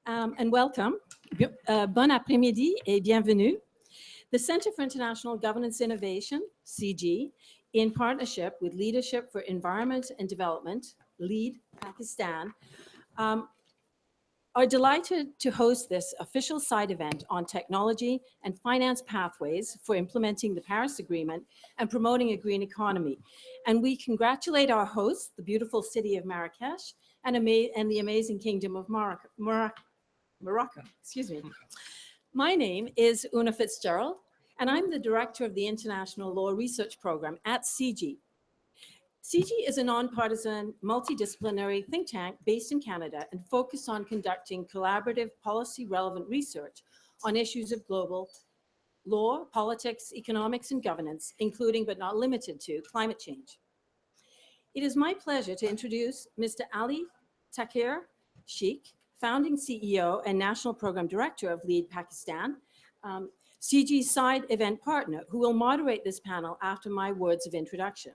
And welcome. Bon après-midi et bienvenue. The Center for International Governance Innovation, CIGI, in partnership with Leadership for Environment and Development, LEAD Pakistan, are delighted to host this official side event on technology and finance pathways for implementing the Paris Agreement and promoting a green economy. And we congratulate our hosts, the beautiful city of Marrakesh and the amazing Kingdom of Morocco. Excuse me. My name is Una Fitzgerald, and I'm the director of the International Law Research Program at CIGI. CIGI is a nonpartisan, multidisciplinary think tank based in Canada and focused on conducting collaborative, policy-relevant research on issues of global law, politics, economics, and governance, including but not limited to climate change. It is my pleasure to introduce Mr. Ali Takir Sheikh, founding CEO and National Program Director of LEAD Pakistan, CIGI's side event partner, who will moderate this panel after my words of introduction.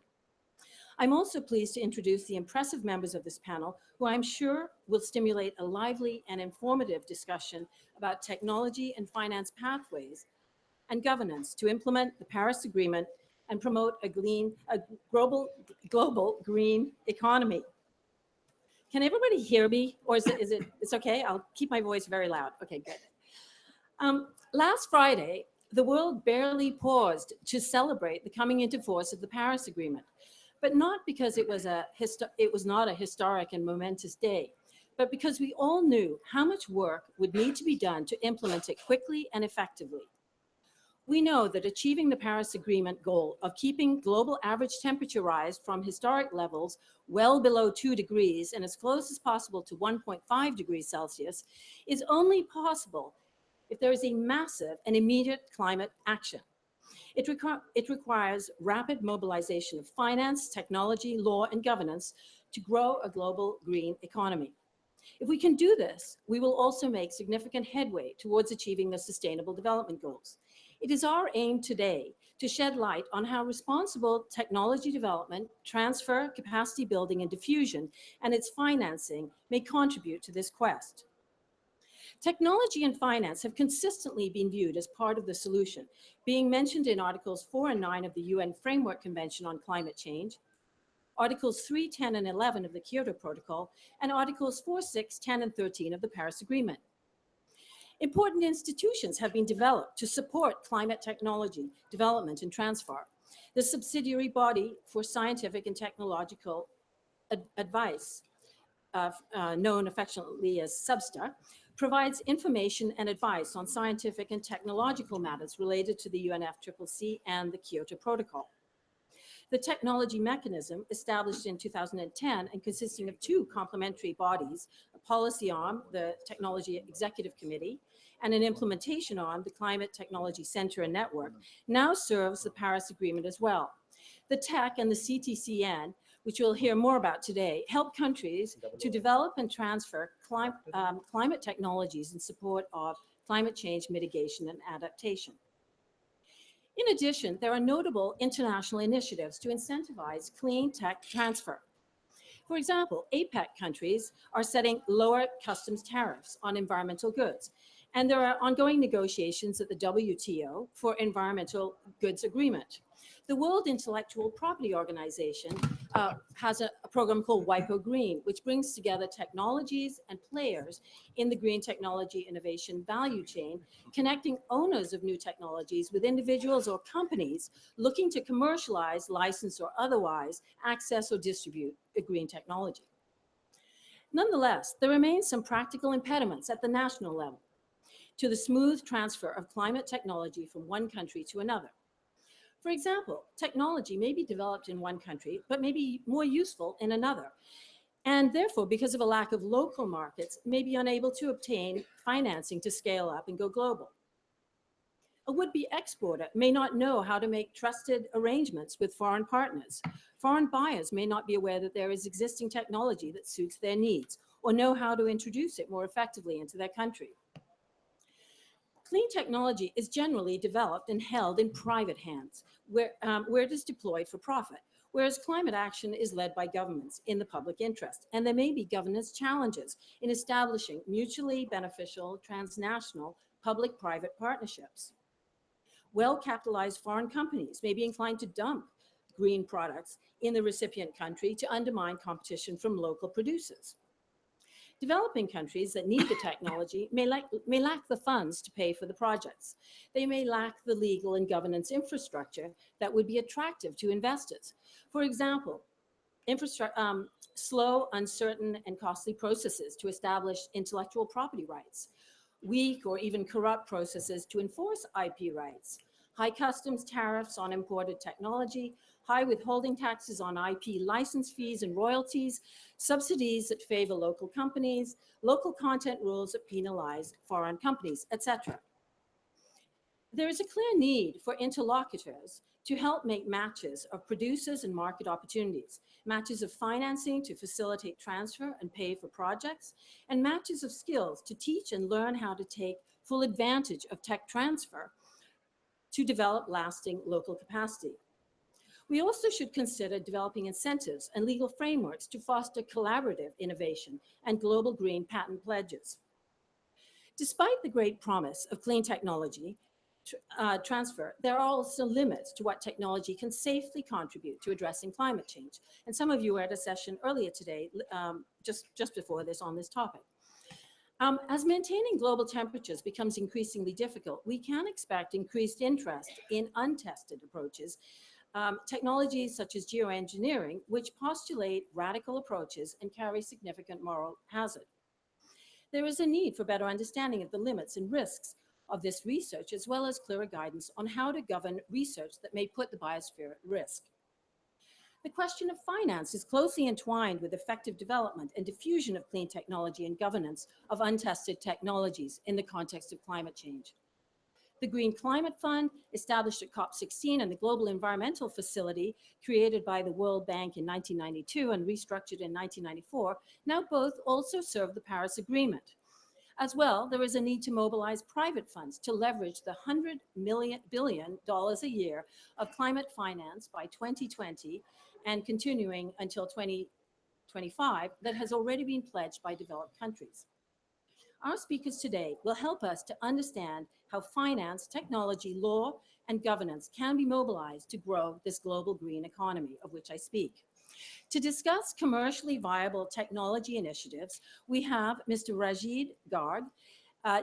I'm also pleased to introduce the impressive members of this panel, who I'm sure will stimulate a lively and informative discussion about technology and finance pathways and governance to implement the Paris Agreement and promote a global green economy. Can everybody hear me, or it's okay? I'll keep my voice very loud. Okay, good. Last Friday, the world barely paused to celebrate the coming into force of the Paris Agreement, but not because it was not a historic and momentous day, but because we all knew how much work would need to be done to implement it quickly and effectively. We know that achieving the Paris Agreement goal of keeping global average temperature rise from historic levels well below 2 degrees and as close as possible to 1.5 degrees Celsius is only possible if there is a massive and immediate climate action. It requires rapid mobilization of finance, technology, law, and governance to grow a global green economy. If we can do this, we will also make significant headway towards achieving the Sustainable Development Goals. It is our aim today to shed light on how responsible technology development, transfer, capacity building, and diffusion, and its financing may contribute to this quest. Technology and finance have consistently been viewed as part of the solution, being mentioned in Articles 4 and 9 of the UN Framework Convention on Climate Change, Articles 3, 10, and 11 of the Kyoto Protocol, and Articles 4, 6, 10, and 13 of the Paris Agreement. Important institutions have been developed to support climate technology development and transfer. The subsidiary body for scientific and technological advice, known affectionately as SBSTA, provides information and advice on scientific and technological matters related to the UNFCCC and the Kyoto Protocol. The technology mechanism, established in 2010 and consisting of two complementary bodies, a policy arm, the Technology Executive Committee, and an implementation arm, the Climate Technology Center and Network, now serves the Paris Agreement as well. The TEC and the CTCN, which we'll hear more about today, help countries to develop and transfer climate technologies in support of climate change mitigation and adaptation. In addition, there are notable international initiatives to incentivize clean tech transfer. For example, APEC countries are setting lower customs tariffs on environmental goods, and there are ongoing negotiations at the WTO for environmental goods agreement. The World Intellectual Property Organization has a program called WIPO Green, which brings together technologies and players in the green technology innovation value chain, connecting owners of new technologies with individuals or companies looking to commercialize, license, or otherwise access or distribute a green technology. Nonetheless, there remain some practical impediments at the national level to the smooth transfer of climate technology from one country to another. For example, technology may be developed in one country, but may be more useful in another, and therefore, because of a lack of local markets, may be unable to obtain financing to scale up and go global. A would-be exporter may not know how to make trusted arrangements with foreign partners. Foreign buyers may not be aware that there is existing technology that suits their needs, or know how to introduce it more effectively into their country. Clean technology is generally developed and held in private hands, where it is deployed for profit, whereas climate action is led by governments in the public interest, and there may be governance challenges in establishing mutually beneficial transnational public-private partnerships. Well-capitalized foreign companies may be inclined to dump green products in the recipient country to undermine competition from local producers. Developing countries that need the technology may lack the funds to pay for the projects. They may lack the legal and governance infrastructure that would be attractive to investors. For example, slow, uncertain, and costly processes to establish intellectual property rights, weak or even corrupt processes to enforce IP rights, high customs tariffs on imported technology, high withholding taxes on IP license fees and royalties, subsidies that favor local companies, local content rules that penalize foreign companies, etc. There is a clear need for interlocutors to help make matches of producers and market opportunities, matches of financing to facilitate transfer and pay for projects, and matches of skills to teach and learn how to take full advantage of tech transfer to develop lasting local capacity. We also should consider developing incentives and legal frameworks to foster collaborative innovation and global green patent pledges. Despite the great promise of clean technology transfer, there are also limits to what technology can safely contribute to addressing climate change. And some of you were at a session earlier today, just before this, on this topic. As maintaining global temperatures becomes increasingly difficult, we can expect increased interest in untested approaches, technologies such as geoengineering, which postulate radical approaches and carry significant moral hazard. There is a need for better understanding of the limits and risks of this research, as well as clearer guidance on how to govern research that may put the biosphere at risk. The question of finance is closely entwined with effective development and diffusion of clean technology and governance of untested technologies in the context of climate change. The Green Climate Fund, established at COP16, and the Global Environmental Facility, created by the World Bank in 1992 and restructured in 1994, now both also serve the Paris Agreement. As well, there is a need to mobilize private funds to leverage the $100 billion a year of climate finance by 2020 and continuing until 2025 that has already been pledged by developed countries. Our speakers today will help us to understand how finance, technology, law, and governance can be mobilized to grow this global green economy of which I speak. To discuss commercially viable technology initiatives, we have Mr. Rajid Garg,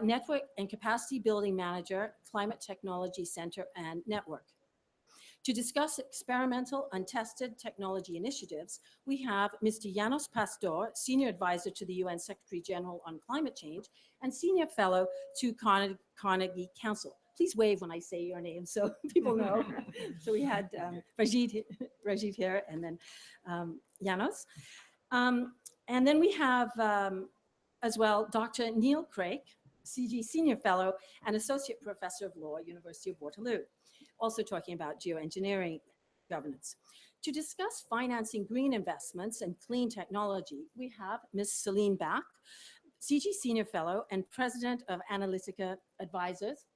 Network and Capacity Building Manager, Climate Technology Center and Network. To discuss experimental, untested technology initiatives, we have Mr. Janos Pasztor, Senior Advisor to the UN Secretary General on Climate Change and Senior Fellow to Carnegie Council. Please wave when I say your name so people know. So we had Rajid here, and then Janos. And then we have as well Dr. Neil Craik, CIGI Senior Fellow and Associate Professor of Law, University of Waterloo, also talking about geoengineering governance. To discuss financing green investments and clean technology, we have Ms. Celine Bach, CIGI Senior Fellow and President of Analytica Advisors.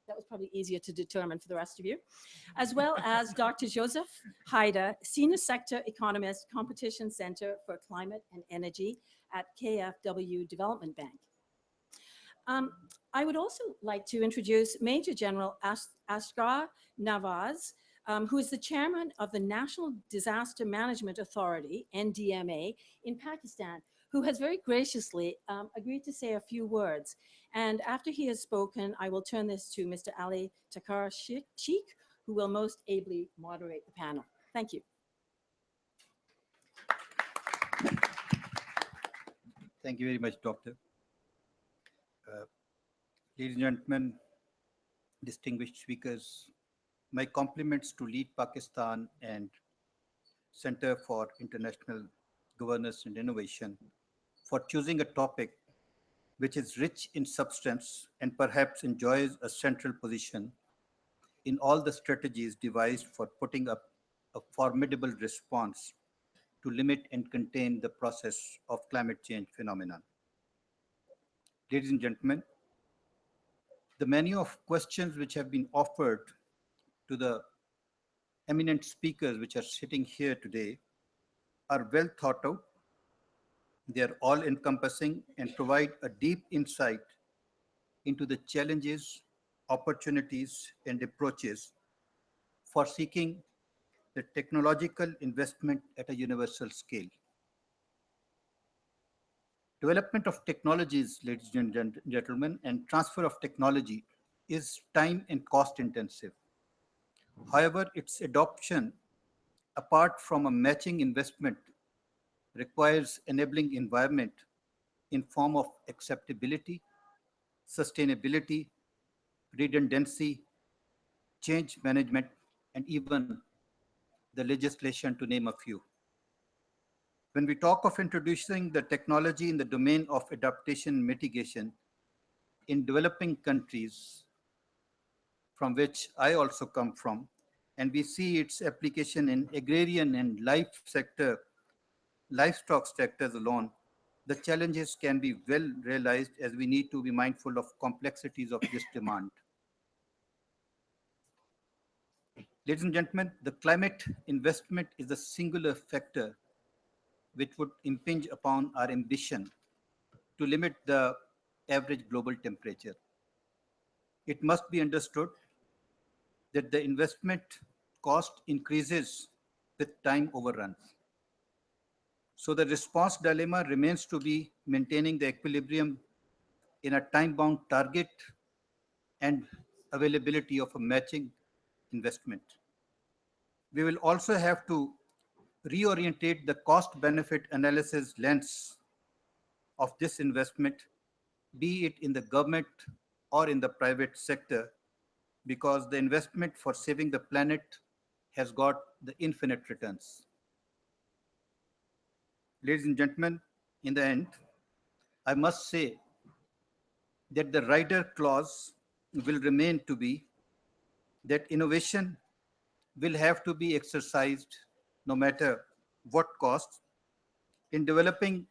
That was probably easier to determine for the rest of you, as well as Dr. Joseph Haider, Senior Sector Economist, Competition Center for Climate and Energy at KfW Development Bank. I would also like to introduce Major General Asghar Nawaz, who is the chairman of the National Disaster Management Authority, NDMA, in Pakistan, who has very graciously agreed to say a few words. And after he has spoken, I will turn this to Mr. Ali Takar Sheikh, who will most ably moderate the panel. Thank you. Thank you very much, Doctor. Ladies and gentlemen, distinguished speakers, my compliments to Lead Pakistan and Center for International Governance and Innovation for choosing a topic which is rich in substance and perhaps enjoys a central position in all the strategies devised for putting up a formidable response to limit and contain the process of climate change phenomenon. Ladies and gentlemen, the many of questions which have been offered to the eminent speakers which are sitting here today are well thought out. They are all encompassing and provide a deep insight into the challenges, opportunities, and approaches for seeking the technological investment at a universal scale. Development of technologies, ladies and gentlemen, and transfer of technology is time and cost intensive. However, its adoption, apart from a matching investment, requires enabling environment in form of acceptability, sustainability, redundancy, change management, and even the legislation, to name a few. When we talk of introducing the technology in the domain of adaptation mitigation in developing countries, from which I also come from, and we see its application in agrarian and livestock sectors alone, the challenges can be well realized as we need to be mindful of complexities of this demand. Ladies and gentlemen, the climate investment is a singular factor which would impinge upon our ambition to limit the average global temperature. It must be understood that the investment cost increases with time overruns. So the response dilemma remains to be maintaining the equilibrium in a time-bound target and availability of a matching investment. We will also have to reorientate the cost-benefit analysis lens of this investment, be it in the government or in the private sector, because the investment for saving the planet has got the infinite returns. Ladies and gentlemen, in the end, I must say that the rider clause will remain to be that innovation will have to be exercised no matter what cost in developing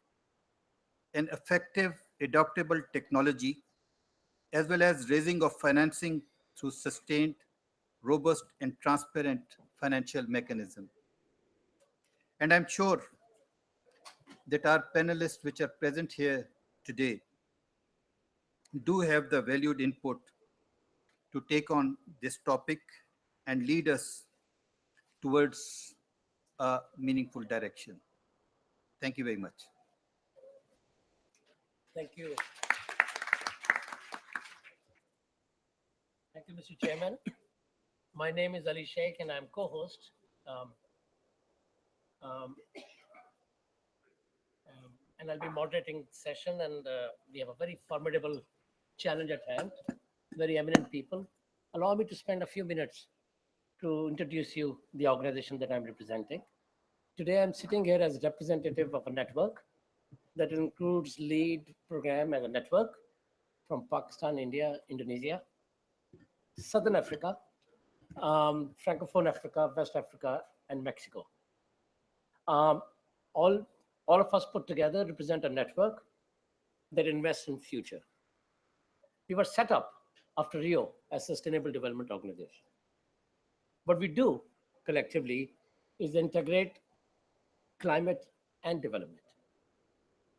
an effective, adaptable technology as well as raising of financing through sustained, robust, and transparent financial mechanism. And I'm sure that our panelists which are present here today do have the valued input to take on this topic and lead us towards a meaningful direction. Thank you very much. Thank you. Thank you, Mr. Chairman. My name is Ali Sheikh and I'm co-host. And I'll be moderating the session, and we have a very formidable challenge at hand, very eminent people. Allow me to spend a few minutes to introduce you the organization that I'm representing. Today, I'm sitting here as representative of a network that includes lead program as a network from Pakistan, India, Indonesia, Southern Africa, Francophone Africa, West Africa, and Mexico. All of us put together represent a network that invests in future. We were set up after Rio as Sustainable Development Organization. What we do collectively is integrate climate and development,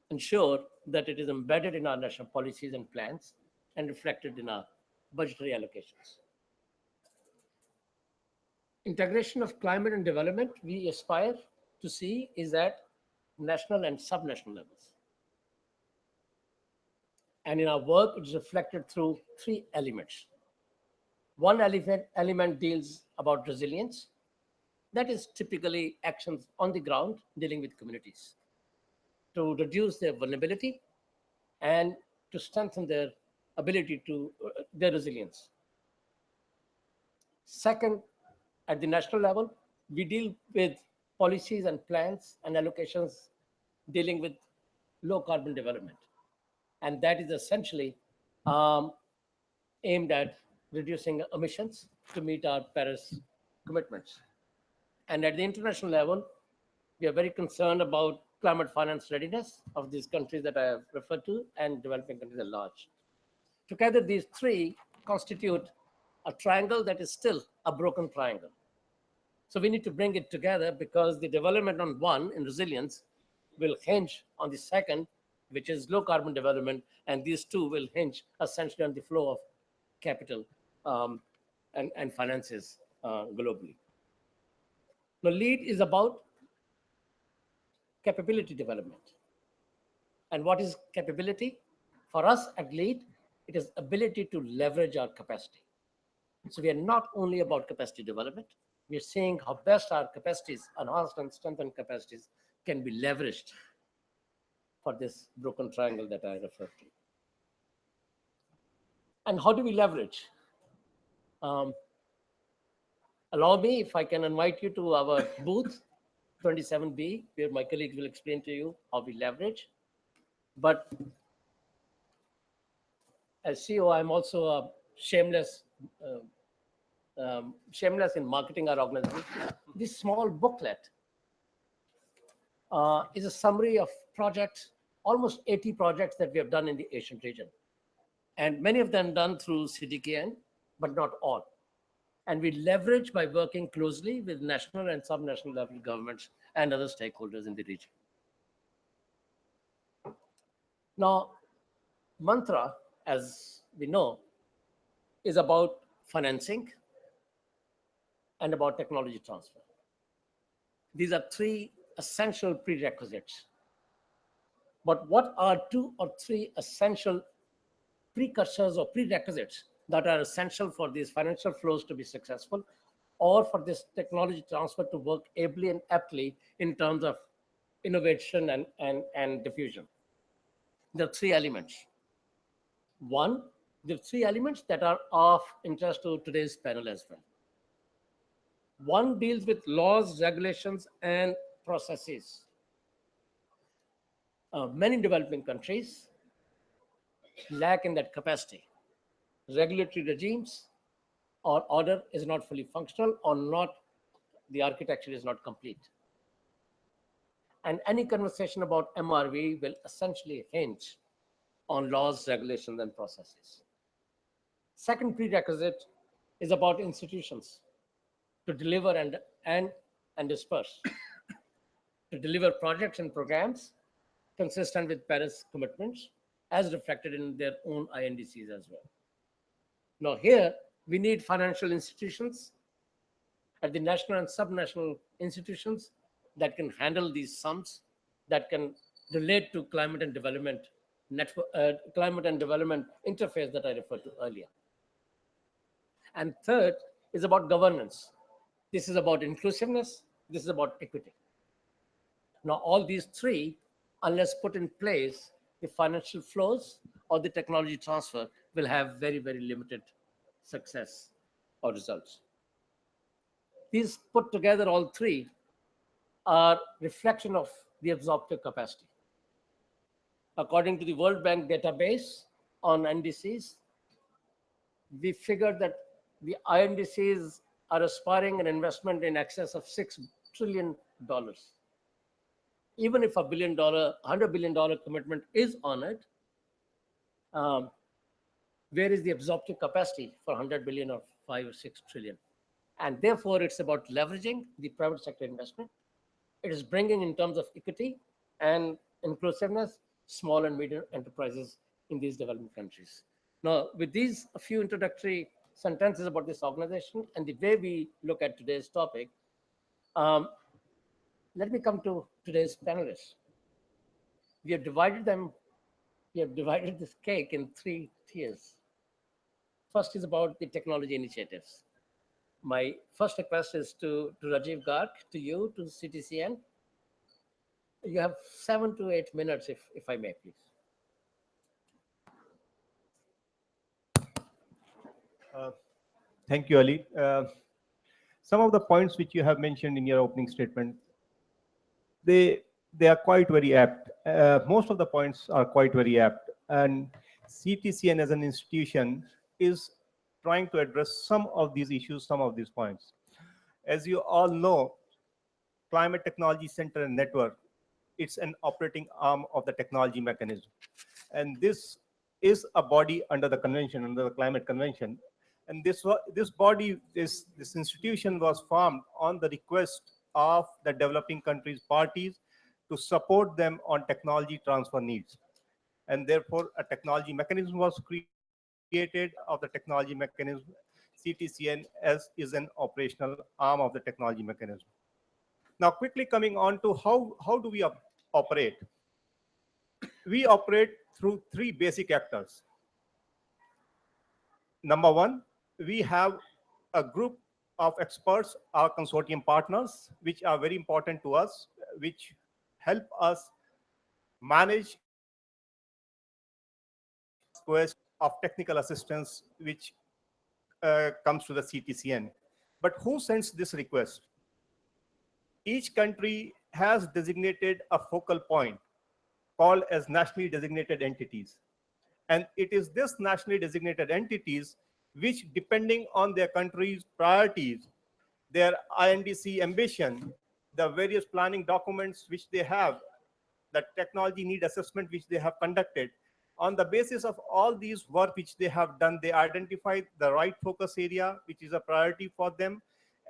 ensure that it is embedded in our national policies and plans and reflected in our budgetary allocations. Integration of climate and development we aspire to see is at national and subnational levels. And in our work, it is reflected through three elements. One element deals about resilience. That is typically actions on the ground dealing with communities to reduce their vulnerability and to strengthen their ability to their resilience. Second, at the national level, we deal with policies and plans and allocations dealing with low carbon development. And that is essentially aimed at reducing emissions to meet our Paris commitments. And at the international level, we are very concerned about climate finance readiness of these countries that I have referred to and developing countries at large. Together, these three constitute a triangle that is still a broken triangle. So we need to bring it together because the development on one in resilience will hinge on the second, which is low carbon development, and these two will hinge essentially on the flow of capital and finances globally. Now, LEAD is about capability development. And what is capability? For us at LEAD, it is ability to leverage our capacity. So we are not only about capacity development, we are seeing how best our capacities, enhanced and strengthened capacities, can be leveraged for this broken triangle that I referred to. And how do we leverage? Allow me, if I can invite you to our booth, 27B, where my colleagues will explain to you how we leverage. But as CEO, I'm also a shameless in marketing our organization. This small booklet is a summary of projects, almost 80 projects that we have done in the Asian region. And many of them done through CDKN, but not all. And we leverage by working closely with national and subnational level governments and other stakeholders in the region. Now, mantra, as we know, is about financing and about technology transfer. These are three essential prerequisites. But what are 2 or 3 essential precursors or prerequisites that are essential for these financial flows to be successful, or for this technology transfer to work ably and aptly in terms of innovation and diffusion? There are 3 elements. One, the 3 elements that are of interest to today's panel as well. One deals with laws, regulations, and processes. Many developing countries lack in that capacity. Regulatory regimes or order is not fully functional, or not, the architecture is not complete. And any conversation about MRV will essentially hinge on laws, regulations, and processes. Second prerequisite is about institutions to deliver and disperse, to deliver projects and programs consistent with Paris commitments as reflected in their own INDCs as well. Now here, we need financial institutions at the national and subnational institutions that can handle these sums, that can relate to climate and development network, climate and development interface that I referred to earlier. And third is about governance. This is about inclusiveness. This is about equity. Now, all these 3, unless put in place, the financial flows or the technology transfer will have very, very limited success or results. These put together, all 3, are reflection of the absorptive capacity. According to the World Bank database on NDCs, we figured that the INDCs are aspiring an investment in excess of $6 trillion. Even if $1 billion commitment is on it, where is the absorptive capacity for 100 billion or 5 or 6 trillion? And therefore, it's about leveraging the private sector investment. It is bringing, in terms of equity and inclusiveness, small and medium enterprises in these developing countries. Now, with these a few introductory sentences about this organization and the way we look at today's topic, let me come to today's panelists. We have divided this cake in 3 tiers. First is about the technology initiatives. My first request is to Rajiv Garg, to you, to CTCN. You have 7 to 8 minutes, if I may, please. Thank you, Ali. Some of the points which you have mentioned in your opening statement, they are quite very apt. Most of the points are quite very apt. And CTCN as an institution is trying to address some of these issues, some of these points. As you all know, Climate Technology Center and Network, it's an operating arm of the technology mechanism. And this is a body under the convention, under the Climate Convention. And this body, this institution was formed on the request of the developing countries parties to support them on technology transfer needs. And therefore, a technology mechanism was created. Of the technology mechanism, CTCN is an operational arm of the technology mechanism. Now, quickly coming on to how do we operate? We operate through three basic actors. Number one, we have a group of experts, our consortium partners, which are very important to us, which help us manage requests of technical assistance, which comes to the CTCN. But who sends this request? Each country has designated a focal point called as nationally designated entities. And it is this nationally designated entities which, depending on their country's priorities, their INDC ambition, the various planning documents which they have, the technology need assessment which they have conducted, on the basis of all these work which they have done, they identify the right focus area, which is a priority for them,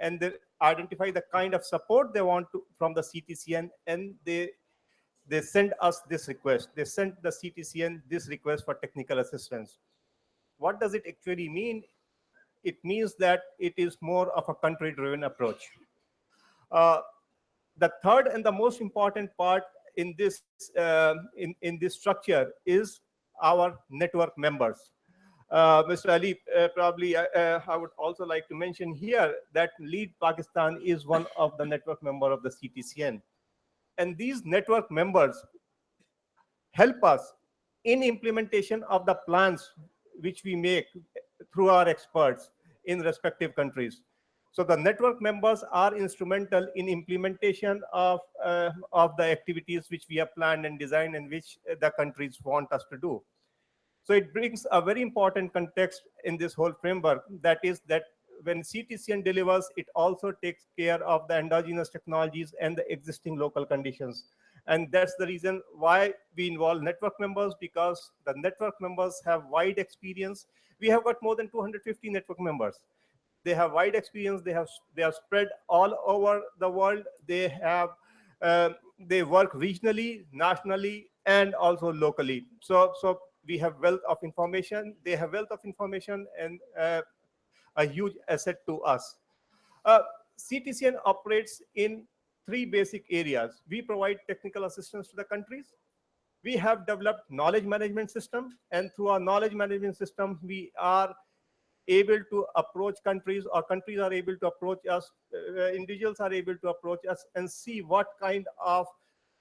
and they identify the kind of support they want from the CTCN, and they send us this request. They send the CTCN this request for technical assistance. What does it actually mean? It means that it is more of a country-driven approach. The third and the most important part in this in this structure is our network members. Mr. Ali, probably I would also like to mention here that Lead Pakistan is one of the network member of the CTCN. And these network members help us in implementation of the plans which we make through our experts in respective countries. So the network members are instrumental in implementation of the activities which we have planned and designed and which the countries want us to do. So it brings a very important context in this whole framework, that is that when CTCN delivers, it also takes care of the endogenous technologies and the existing local conditions. And that's the reason why we involve network members, because the network members have wide experience. We have got more than 250 network members. They have wide experience. They are spread all over the world. They work regionally, nationally, and also locally. So we have wealth of information. They have wealth of information, and a huge asset to us. CTCN operates in three basic areas. We provide technical assistance to the countries. We have developed knowledge management system, and through our knowledge management system, we are able to approach countries, or countries are able to approach us, individuals are able to approach us and see what kind of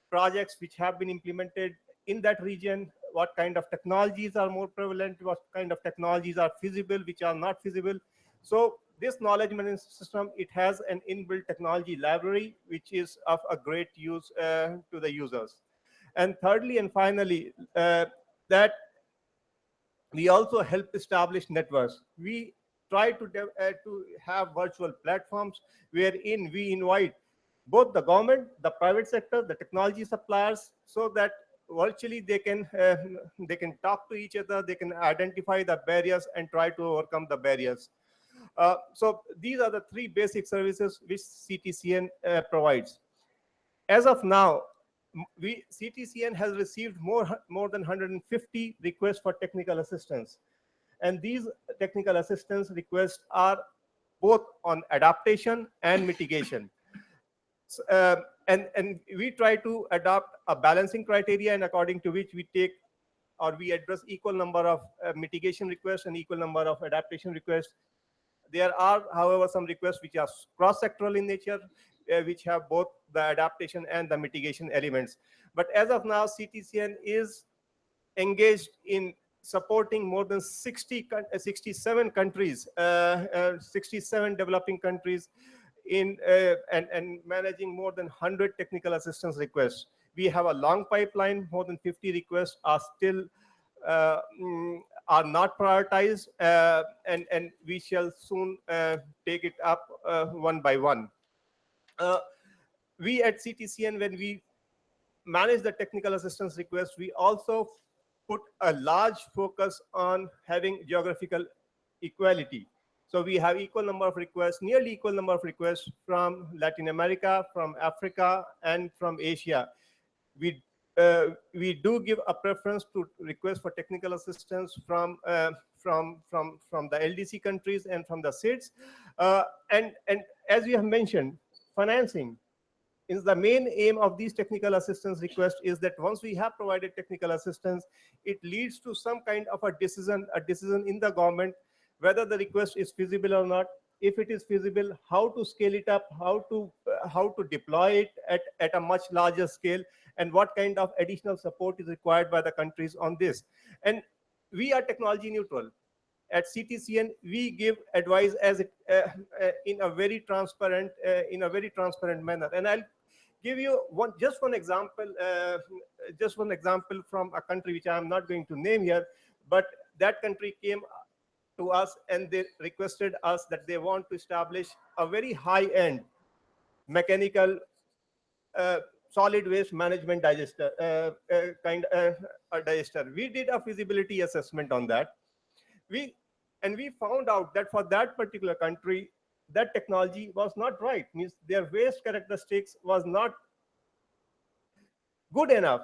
projects which have been implemented in that region, what kind of technologies are more prevalent, what kind of technologies are feasible, which are not feasible. So this knowledge management system, it has an inbuilt technology library, which is of a great use to the users. And thirdly and finally, that we also help establish networks. We try to have virtual platforms wherein we invite both the government, the private sector, the technology suppliers, so that virtually they can talk to each other, they can identify the barriers and try to overcome the barriers. So these are the three basic services which CTCN provides. As of now, CTCN has received more than 150 requests for technical assistance. And these technical assistance requests are both on adaptation and mitigation. And we try to adopt a balancing criteria, and according to which we take or we address equal number of mitigation requests and equal number of adaptation requests. There are, however, some requests which are cross-sectoral in nature, which have both the adaptation and the mitigation elements. But as of now, CTCN is engaged in supporting more than 67 countries, 67 developing countries in and managing more than 100 technical assistance requests. We have a long pipeline. More than 50 requests are still are not prioritized, and we shall soon take it up one by one. We at CTCN, when we manage the technical assistance request, we also put a large focus on having geographical equality. So we have equal number of requests, nearly equal number of requests from Latin America, from Africa, and from Asia. We do give a preference to requests for technical assistance from the LDC countries and from the SIDS. And as you have mentioned, financing is the main aim of these technical assistance requests, is that once we have provided technical assistance, it leads to some kind of a decision in the government, whether the request is feasible or not. If it is feasible, how to scale it up, how to deploy it at a much larger scale, and what kind of additional support is required by the countries on this. And we are technology neutral. At CTCN, we give advice as in a very transparent manner. And I'll give you just one example from a country which I am not going to name here, but that country came to us and they requested us that they want to establish a very high-end mechanical solid waste management digester, a digester. We did a feasibility assessment on that. We found out that for that particular country, that technology was not right. Means their waste characteristics was not good enough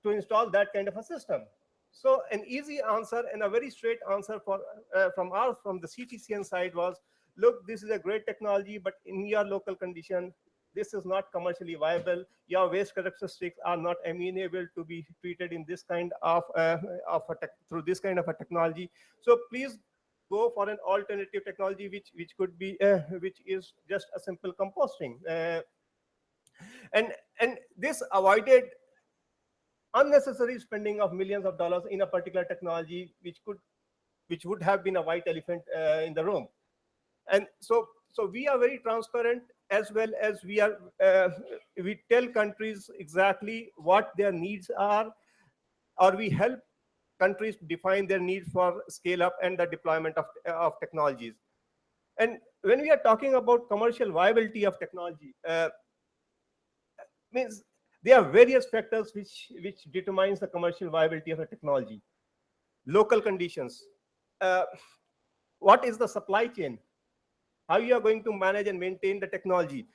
to install that kind of a system. So an easy answer and a very straight answer from the CTCN side was, look, this is a great technology, but in your local condition, this is not commercially viable. Your waste characteristics are not amenable to be treated in this kind of through this kind of a technology. So please go for an alternative technology, which could be which is just a simple composting, and this avoided unnecessary spending of millions of dollars in a particular technology, which would have been a white elephant in the room. And so we are very transparent, as well as we tell countries exactly what their needs are, or we help countries define their needs for scale up and the deployment of technologies. And when we are talking about commercial viability of technology, means there are various factors which determines the commercial viability of a technology. Local conditions, what is the supply chain, how you are going to manage and maintain the technology.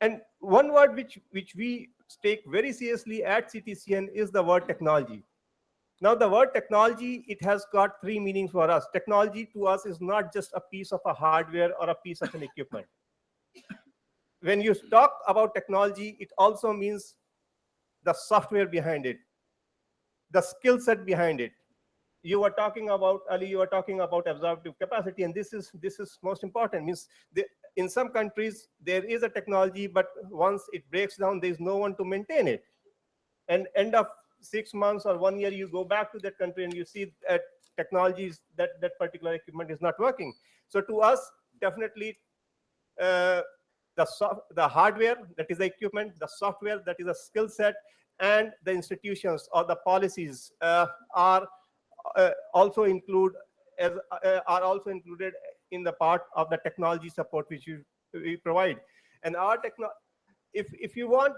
And one word which we take very seriously at CTCN is the word technology. Now, the word technology, it has got three meanings for us. Technology to us is not just a piece of a hardware or a piece of an equipment. When you talk about technology, it also means the software behind it, the skill set behind it. You were talking about, Ali, you were talking about absorptive capacity, and this is most important. Means in some countries, there is a technology, but once it breaks down, there is no one to maintain it. And end of 6 months or 1 year, you go back to that country and you see that technologies, that particular equipment is not working. So to us, definitely, the hardware, that is the equipment, the software, that is a skill set, and the institutions or the policies are also included in the part of the technology support which we provide. And our if you want,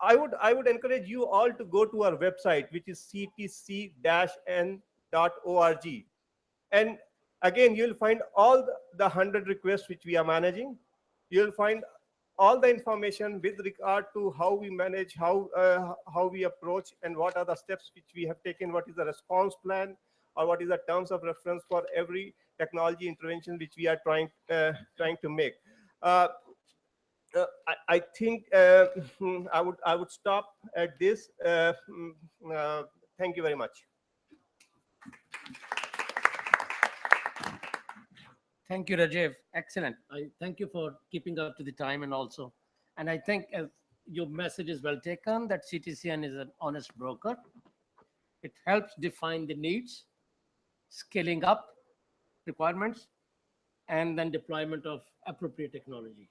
I would encourage you all to go to our website, which is ctc-n.org. And again, you'll find all the 100 requests which we are managing. You'll find all the information with regard to how we manage, how we approach, and what are the steps which we have taken, what is the response plan, or what is the terms of reference for every technology intervention which we are trying to make. I think I would stop at this. Thank you very much. Thank you, Rajiv. Excellent. I thank you for keeping up to the time, and I think your message is well taken, that CTCN is an honest broker. It helps define the needs, scaling up requirements, and then deployment of appropriate technology.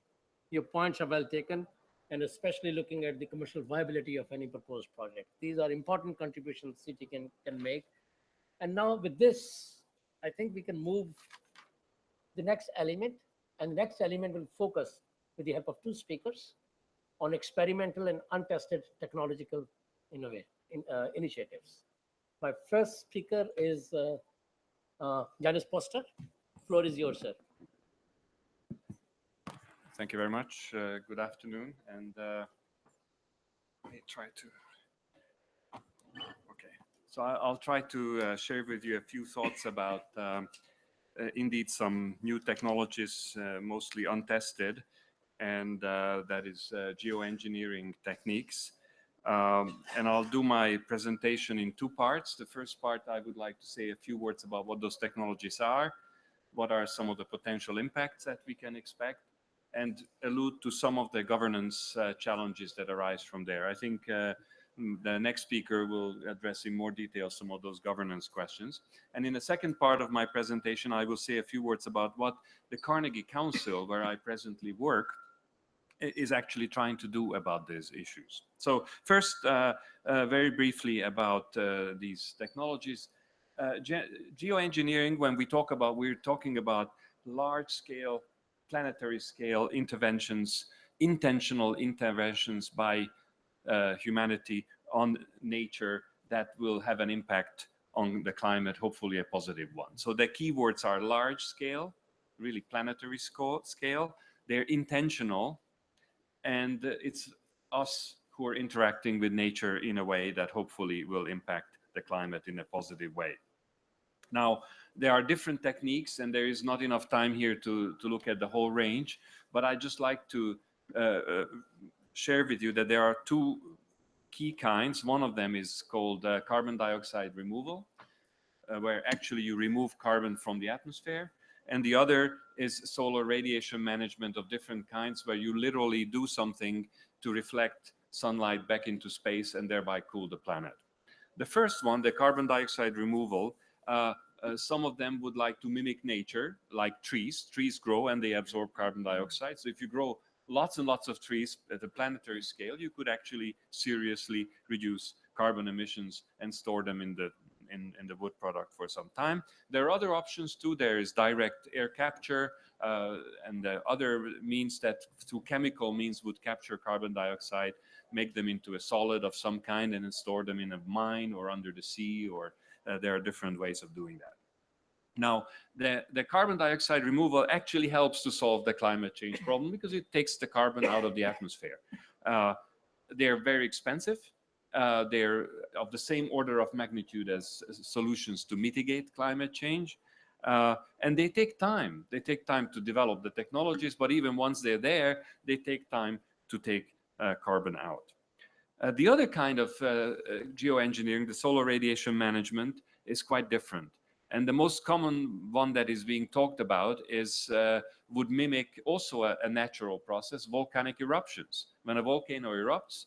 Your points are well taken, and especially looking at the commercial viability of any proposed project. These are important contributions CT can make. And now with this, I think we can move the next element, and the next element will focus, with the help of two speakers, on experimental and untested technological initiatives. My first speaker is Pasztor Floor is yours, sir. Thank you very much. Good afternoon. And let me try to. Okay. So I'll try to share with you a few thoughts about indeed some new technologies, mostly untested, and that is geoengineering techniques. And I'll do my presentation in two parts. The first part, I would like to say a few words about what those technologies are, what are some of the potential impacts that we can expect, and allude to some of the governance challenges that arise from there. I think the next speaker will address in more detail some of those governance questions. And in the second part of my presentation, I will say a few words about what the Carnegie Council, where I presently work, is actually trying to do about these issues. So first, very briefly about these technologies. Geoengineering, when we talk about, we're talking about large-scale, planetary scale interventions, intentional interventions by humanity on nature that will have an impact on the climate, hopefully a positive one. So the keywords are large scale, really planetary scale. They're intentional, and it's us who are interacting with nature in a way that hopefully will impact the climate in a positive way. Now, there are different techniques, and there is not enough time here to look at the whole range, but I'd just like to share with you that there are two key kinds. One of them is called carbon dioxide removal, where actually you remove carbon from the atmosphere. And the other is solar radiation management of different kinds, where you literally do something to reflect sunlight back into space and thereby cool the planet. The first one, the carbon dioxide removal, some of them would like to mimic nature, like trees. Trees grow and they absorb carbon dioxide. So if you grow lots and lots of trees at a planetary scale, you could actually seriously reduce carbon emissions and store them in the wood product for some time. There are other options too. There is direct air capture and other means that through chemical means would capture carbon dioxide, make them into a solid of some kind, and then store them in a mine or under the sea, or there are different ways of doing that. Now, the carbon dioxide removal actually helps to solve the climate change problem because it takes the carbon out of the atmosphere. They're very expensive. They're of the same order of magnitude as solutions to mitigate climate change. And they take time. They take time to develop the technologies, but even once they're there, they take time to take carbon out. The other kind of geoengineering, the solar radiation management, is quite different. And the most common one that is being talked about is would mimic also a natural process, volcanic eruptions. When a volcano erupts,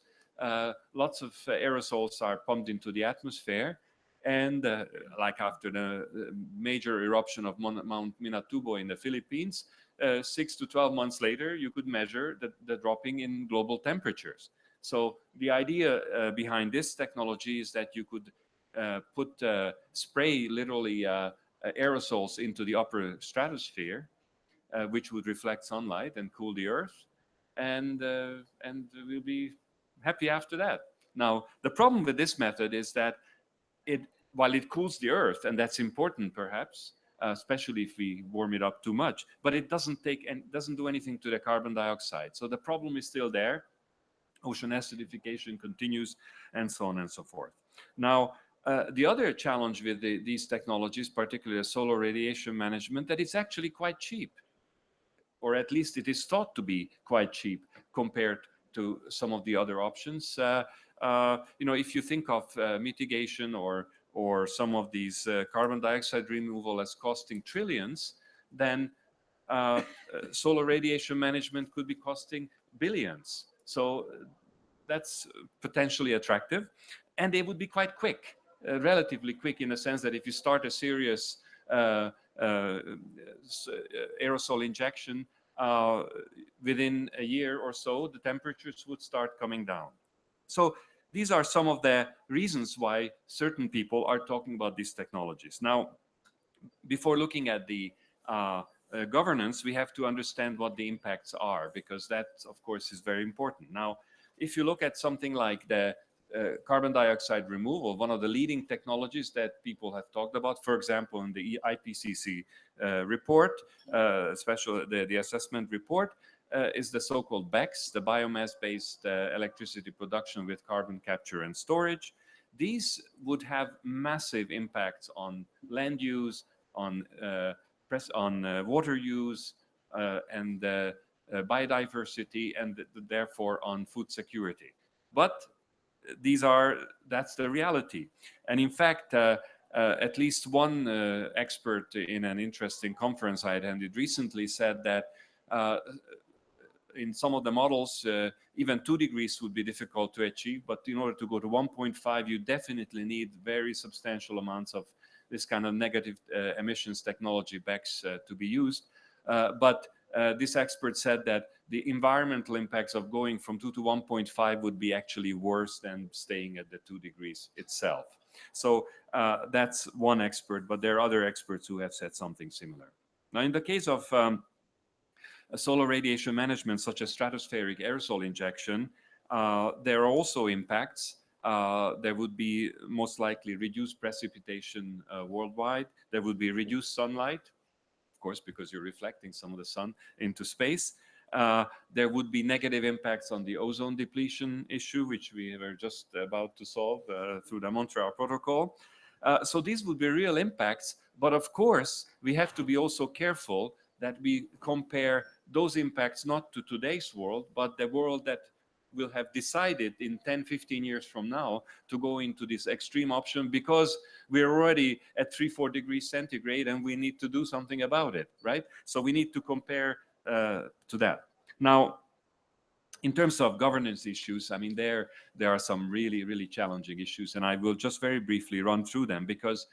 lots of aerosols are pumped into the atmosphere. And like after the major eruption of Mount Pinatubo in the Philippines, 6 to 12 months later, you could measure the dropping in global temperatures. So the idea behind this technology is that you could spray literally aerosols into the upper stratosphere, which would reflect sunlight and cool the earth, and we'll be happy after that. Now, the problem with this method is that while it cools the earth, and that's important perhaps, especially if we warm it up too much, but it doesn't do anything to the carbon dioxide. So the problem is still there. Ocean acidification continues, and so on and so forth. Now, the other challenge with these technologies, particularly solar radiation management, that it's actually quite cheap, or at least it is thought to be quite cheap compared to some of the other options. If you think of mitigation or some of these carbon dioxide removal as costing trillions, then solar radiation management could be costing billions. So that's potentially attractive, and they would be quite quick, relatively quick, in the sense that if you start a serious aerosol injection, within a year or so, the temperatures would start coming down. So these are some of the reasons why certain people are talking about these technologies. Now, before looking at the governance, we have to understand what the impacts are, because that, of course, is very important. Now, if you look at something like the carbon dioxide removal, one of the leading technologies that people have talked about, for example, in the IPCC report, the assessment report, is the so-called BECCS, the biomass-based electricity production with carbon capture and storage. These would have massive impacts on land use, on water use, and biodiversity, and therefore on food security. But that's the reality. And in fact, at least one expert in an interesting conference I attended recently said that in some of the models, even 2 degrees would be difficult to achieve, but in order to go to 1.5, you definitely need very substantial amounts of this kind of negative emissions technology BECCS to be used. But this expert said that the environmental impacts of going from 2 to 1.5 would be actually worse than staying at the 2 degrees itself. So that's one expert, but there are other experts who have said something similar. Now, in the case of solar radiation management, such as stratospheric aerosol injection, there are also impacts. There would be most likely reduced precipitation worldwide. There would be reduced sunlight, of course, because you're reflecting some of the sun into space. There would be negative impacts on the ozone depletion issue, which we were just about to solve through the Montreal Protocol. So these would be real impacts. But of course, we have to be also careful that we compare those impacts not to today's world, but the world that will have decided in 10, 15 years from now to go into this extreme option, because we're already at 3-4 degrees centigrade and we need to do something about it, right? So we need to compare to that. Now, in terms of governance issues, I mean, there are some really, really challenging issues, and I will just very briefly run through them, because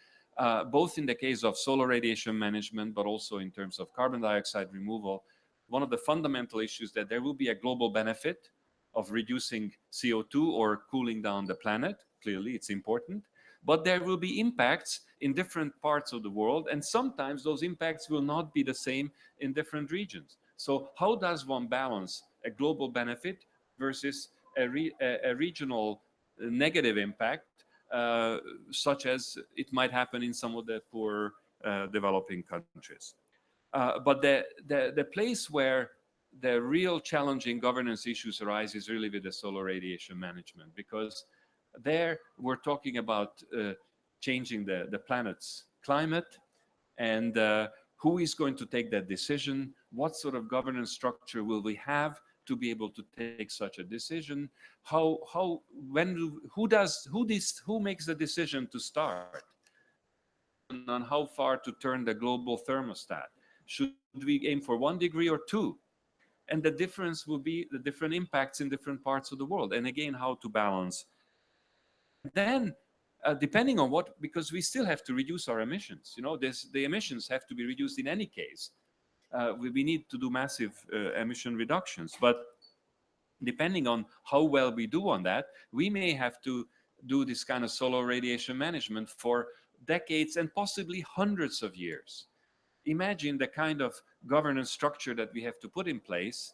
both in the case of solar radiation management, but also in terms of carbon dioxide removal, one of the fundamental issues that there will be a global benefit of reducing CO2 or cooling down the planet. Clearly, it's important. But there will be impacts in different parts of the world, and sometimes those impacts will not be the same in different regions. So how does one balance a global benefit versus a regional negative impact, such as it might happen in some of the poor developing countries? But the place where the real challenging governance issues arise is really with the solar radiation management, because there we're talking about changing the planet's climate, and who is going to take that decision? What sort of governance structure will we have to be able to take such a decision? Who makes the decision to start? And on how far to turn the global thermostat? Should we aim for 1 degree or 2? And the difference will be the different impacts in different parts of the world. And again, how to balance. Then, depending on what, because we still have to reduce our emissions. You know, the emissions have to be reduced in any case. We need to do massive emission reductions. But depending on how well we do on that, we may have to do this kind of solar radiation management for decades and possibly hundreds of years. Imagine the kind of governance structure that we have to put in place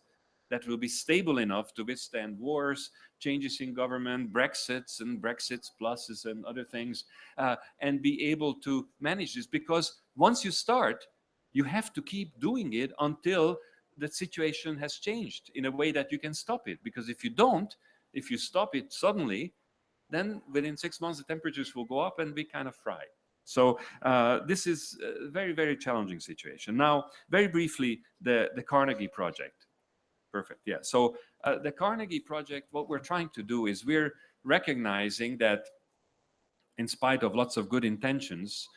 that will be stable enough to withstand wars, changes in government, Brexits and Brexits pluses and other things, and be able to manage this. Because once you start, you have to keep doing it until the situation has changed in a way that you can stop it. Because if you don't, if you stop it suddenly, then within 6 months, the temperatures will go up and be kind of fried. So this is a very, very challenging situation. Now, very briefly, the Carnegie Project. Perfect, yeah. So the Carnegie Project, what we're trying to do is we're recognizing that in spite of lots of good intentions,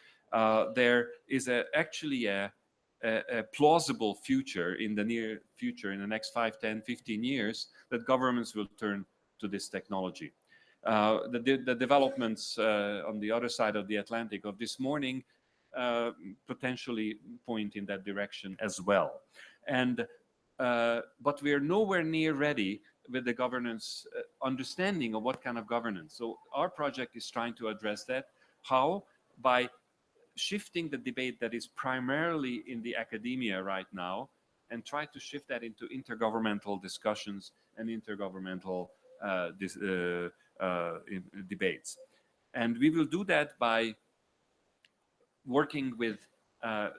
there is actually a plausible future in the near future, in the next 5, 10, 15 years, that governments will turn to this technology. The developments on the other side of the Atlantic of this morning potentially point in that direction as well. And but we are nowhere near ready with the governance understanding of what kind of governance. So our project is trying to address that. How? By shifting the debate that is primarily in the academia right now and try to shift that into intergovernmental discussions and intergovernmental debates. And we will do that by working with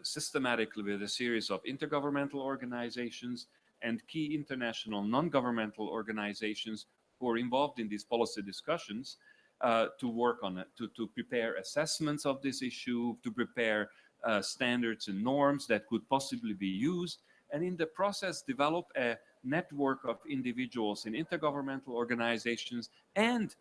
systematically with a series of intergovernmental organizations and key international non-governmental organizations who are involved in these policy discussions to work on it, to prepare assessments of this issue, to prepare standards and norms that could possibly be used, and in the process develop a network of individuals in intergovernmental organizations and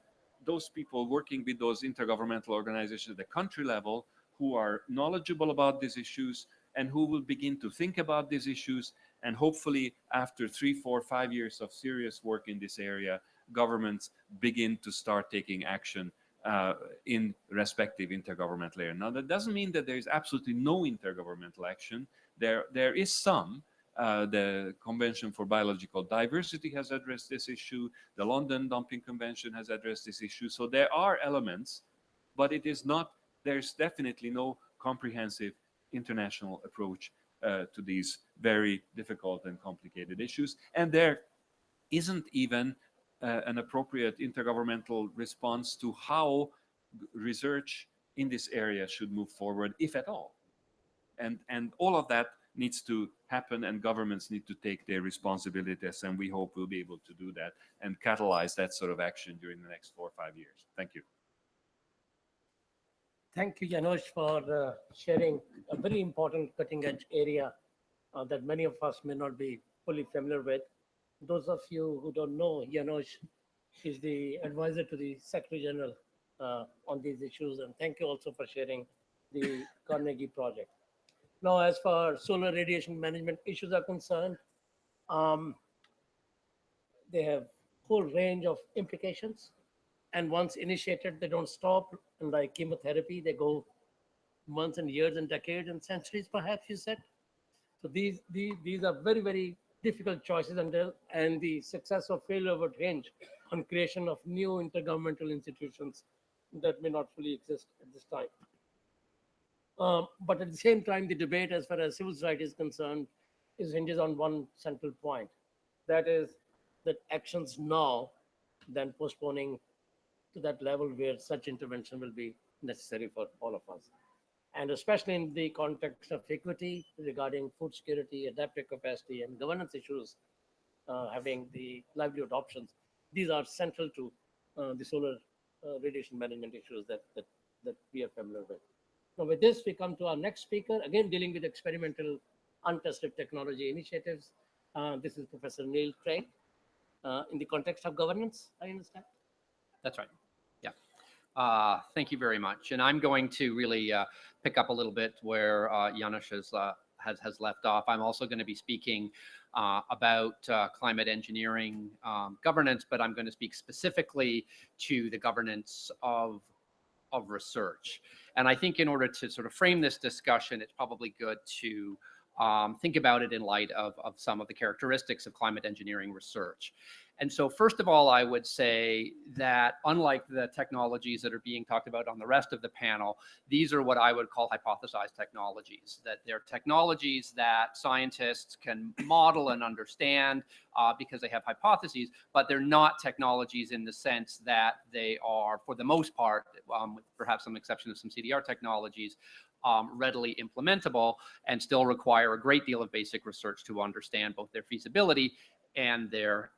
those people working with those intergovernmental organizations at the country level who are knowledgeable about these issues and who will begin to think about these issues. And hopefully after 3, 4, 5 years of serious work in this area, governments begin to start taking action in respective intergovernmental area. Now, that doesn't mean that there is absolutely no intergovernmental action. There is some. The Convention for Biological Diversity has addressed this issue. The London Dumping Convention has addressed this issue. So there are elements, but it is not, there's definitely no comprehensive international approach to these very difficult and complicated issues. And there isn't even an appropriate intergovernmental response to how research in this area should move forward, if at all. And all of that needs to happen, and governments need to take their responsibilities, and we hope we'll be able to do that and catalyze that sort of action during the next 4 or 5 years. Thank you. Thank you, Janos, for sharing a very important cutting-edge area that many of us may not be fully familiar with. Those of you who don't know, Janos is the advisor to the Secretary General on these issues, and thank you also for sharing the Carnegie Project. Now, as far as solar radiation management issues are concerned, they have a whole range of implications. And once initiated, they don't stop. And like chemotherapy, they go months and years and decades and centuries, perhaps you said. So these are very, very difficult choices, and the success or failure would hinge on creation of new intergovernmental institutions that may not fully exist at this time. But at the same time, the debate as far as civil society is concerned hinges on one central point. That is that actions now, then postponing to that level where such intervention will be necessary for all of us. And especially in the context of equity regarding food security, adaptive capacity, and governance issues, having the livelihood options, these are central to the solar radiation management issues that we are familiar with. Now, with this, we come to our next speaker, again dealing with experimental untested technology initiatives. This is Professor Neil Craik, in the context of governance, I understand. That's right. Yeah. Thank you very much. And I'm going to really pick up a little bit where Janos has left off. I'm also going to be speaking about climate engineering governance, but I'm going to speak specifically to the governance of research. And I think in order to sort of frame this discussion, it's probably good to think about it in light of some of the characteristics of climate engineering research. And so first of all, I would say that unlike the technologies that are being talked about on the rest of the panel, these are what I would call hypothesized technologies, that they're technologies that scientists can model and understand because they have hypotheses, but they're not technologies in the sense that they are, for the most part, with perhaps some exception of some CDR technologies, readily implementable and still require a great deal of basic research to understand both their feasibility and their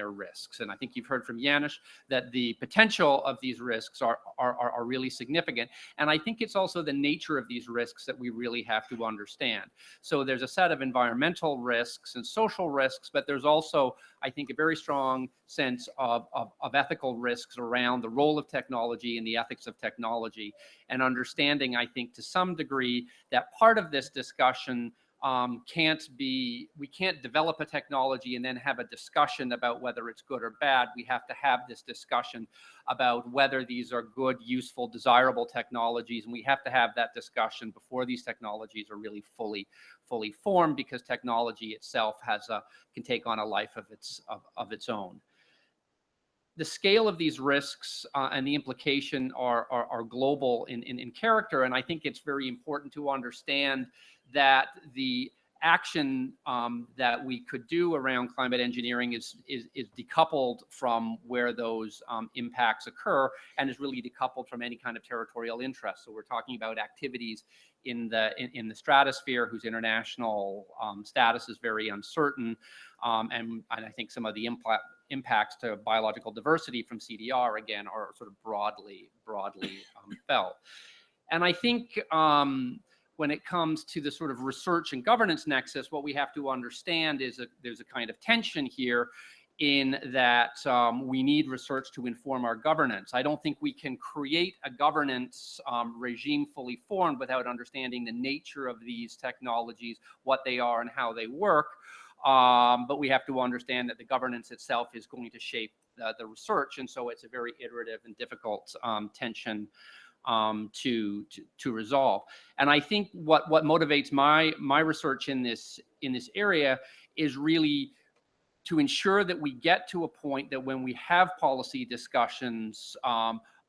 risks. And I think you've heard from Janos that the potential of these risks are really significant. And I think it's also the nature of these risks that we really have to understand. So there's a set of environmental risks and social risks, but there's also, I think, a very strong sense of ethical risks around the role of technology and the ethics of technology, and understanding, I think, to some degree that part of this discussion we can't develop a technology and then have a discussion about whether it's good or bad. We have to have this discussion about whether these are good, useful, desirable technologies, and we have to have that discussion before these technologies are really fully formed, because technology itself can take on a life of its own. The scale of these risks and the implication are global in character, and I think it's very important to understand that the action that we could do around climate engineering is decoupled from where those impacts occur, and is really decoupled from any kind of territorial interest. So we're talking about activities in the stratosphere whose international status is very uncertain, and I think some of the impacts to biological diversity from CDR again are sort of broadly felt. And I think when it comes to the sort of research and governance nexus, what we have to understand is that there's a kind of tension here in that we need research to inform our governance. I don't think we can create a governance regime fully formed without understanding the nature of these technologies, what they are and how they work. But we have to understand that the governance itself is going to shape the research. And so it's a very iterative and difficult tension to resolve. And I think what motivates my research in this area is really to ensure that we get to a point that when we have policy discussions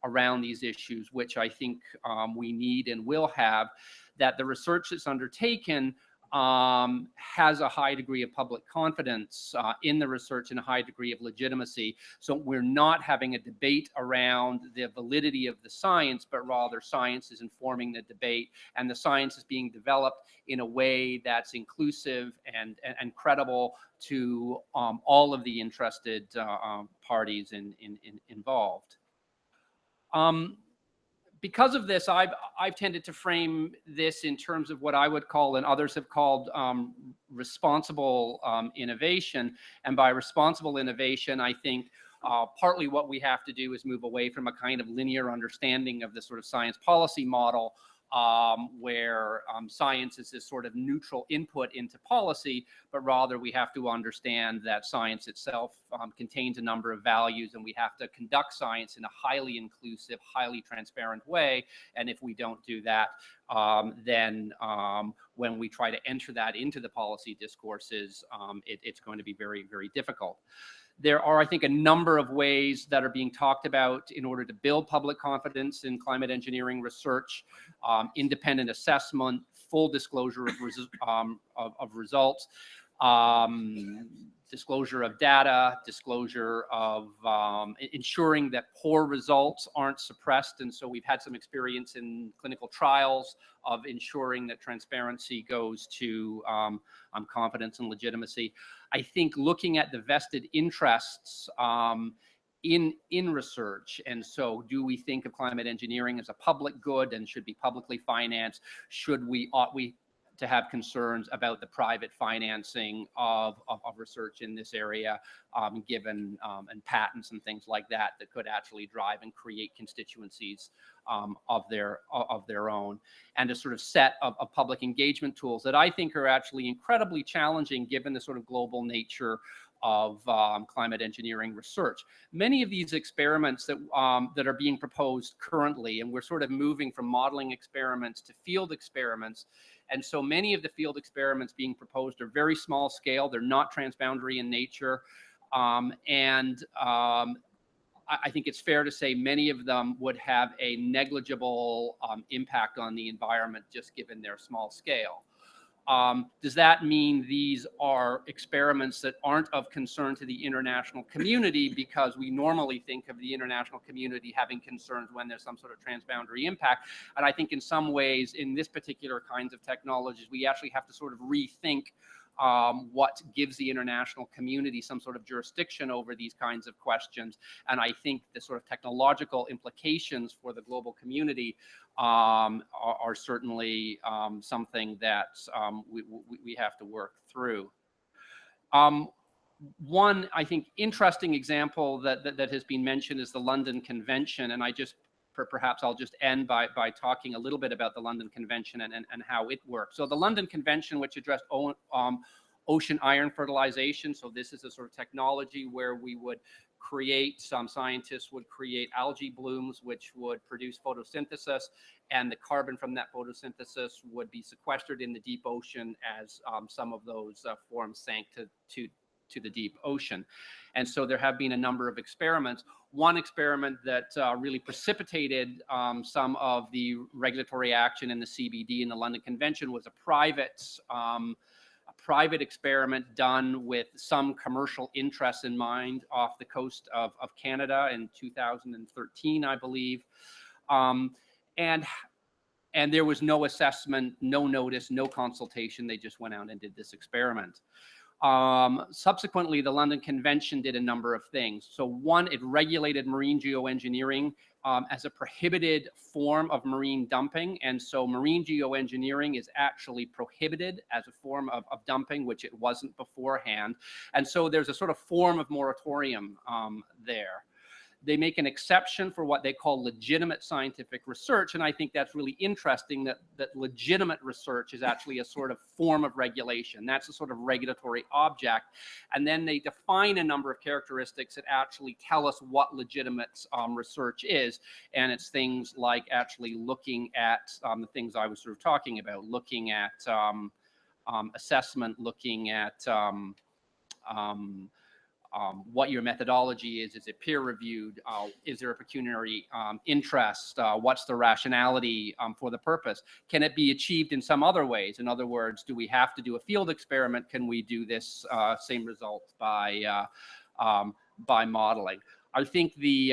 around these issues, which I think we need and will have, that the research that's undertaken has a high degree of public confidence in the research and a high degree of legitimacy. So we're not having a debate around the validity of the science, but rather science is informing the debate, and the science is being developed in a way that's inclusive and credible to all of the interested parties involved. Because of this, I've tended to frame this in terms of what I would call, and others have called, responsible innovation. And by responsible innovation, I think partly what we have to do is move away from a kind of linear understanding of the sort of science policy model, where science is this sort of neutral input into policy, but rather we have to understand that science itself contains a number of values, and we have to conduct science in a highly inclusive, highly transparent way. And if we don't do that, then when we try to enter that into the policy discourses, it's going to be very, very difficult. There are, I think, a number of ways that are being talked about in order to build public confidence in climate engineering research: independent assessment, full disclosure of results, disclosure of data, disclosure of ensuring that poor results aren't suppressed. And so we've had some experience in clinical trials of ensuring that transparency goes to confidence and legitimacy. I think looking at the vested interests in research, and so do we think of climate engineering as a public good and should be publicly financed? Ought we to have concerns about the private financing of research in this area, given and patents and things like that could actually drive and create constituencies of their own, and a sort of set of public engagement tools that I think are actually incredibly challenging given the sort of global nature of climate engineering research. Many of these experiments that are being proposed currently, and we're sort of moving from modeling experiments to field experiments, and so many of the field experiments being proposed are very small scale. They're not transboundary in nature, and I think it's fair to say many of them would have a negligible impact on the environment just given their small scale. Does that mean these are experiments that aren't of concern to the international community, because we normally think of the international community having concerns when there's some sort of transboundary impact? And I think in some ways, in this particular kinds of technologies, we actually have to sort of rethink what gives the international community some sort of jurisdiction over these kinds of questions. And I think the sort of technological implications for the global community are certainly something that we have to work through. One, I think, interesting example that has been mentioned is the London Convention, and perhaps I'll just end by talking a little bit about the London Convention and how it works. So the London Convention, which addressed ocean iron fertilization, so this is a sort of technology where we would some scientists would create algae blooms which would produce photosynthesis, and the carbon from that photosynthesis would be sequestered in the deep ocean as some of those forms sank to the deep ocean. And so there have been a number of experiments. One experiment that really precipitated some of the regulatory action in the CBD in the London Convention was a private private experiment done with some commercial interests in mind off the coast of Canada in 2013, I believe. And there was no assessment, no notice, no consultation. They just went out and did this experiment. Subsequently, the London Convention did a number of things. So one, it regulated marine geoengineering as a prohibited form of marine dumping. And so marine geoengineering is actually prohibited as a form of dumping, which it wasn't beforehand. And so there's a sort of form of moratorium there. They make an exception for what they call legitimate scientific research. And I think that's really interesting that legitimate research is actually a sort of form of regulation. That's a sort of regulatory object. And then they define a number of characteristics that actually tell us what legitimate research is. And it's things like actually looking at the things I was sort of talking about, looking at assessment, looking at what your methodology is it peer reviewed? Is there a pecuniary interest? What's the rationality for the purpose? Can it be achieved in some other ways? In other words, do we have to do a field experiment? Can we do this same result by modeling? I think the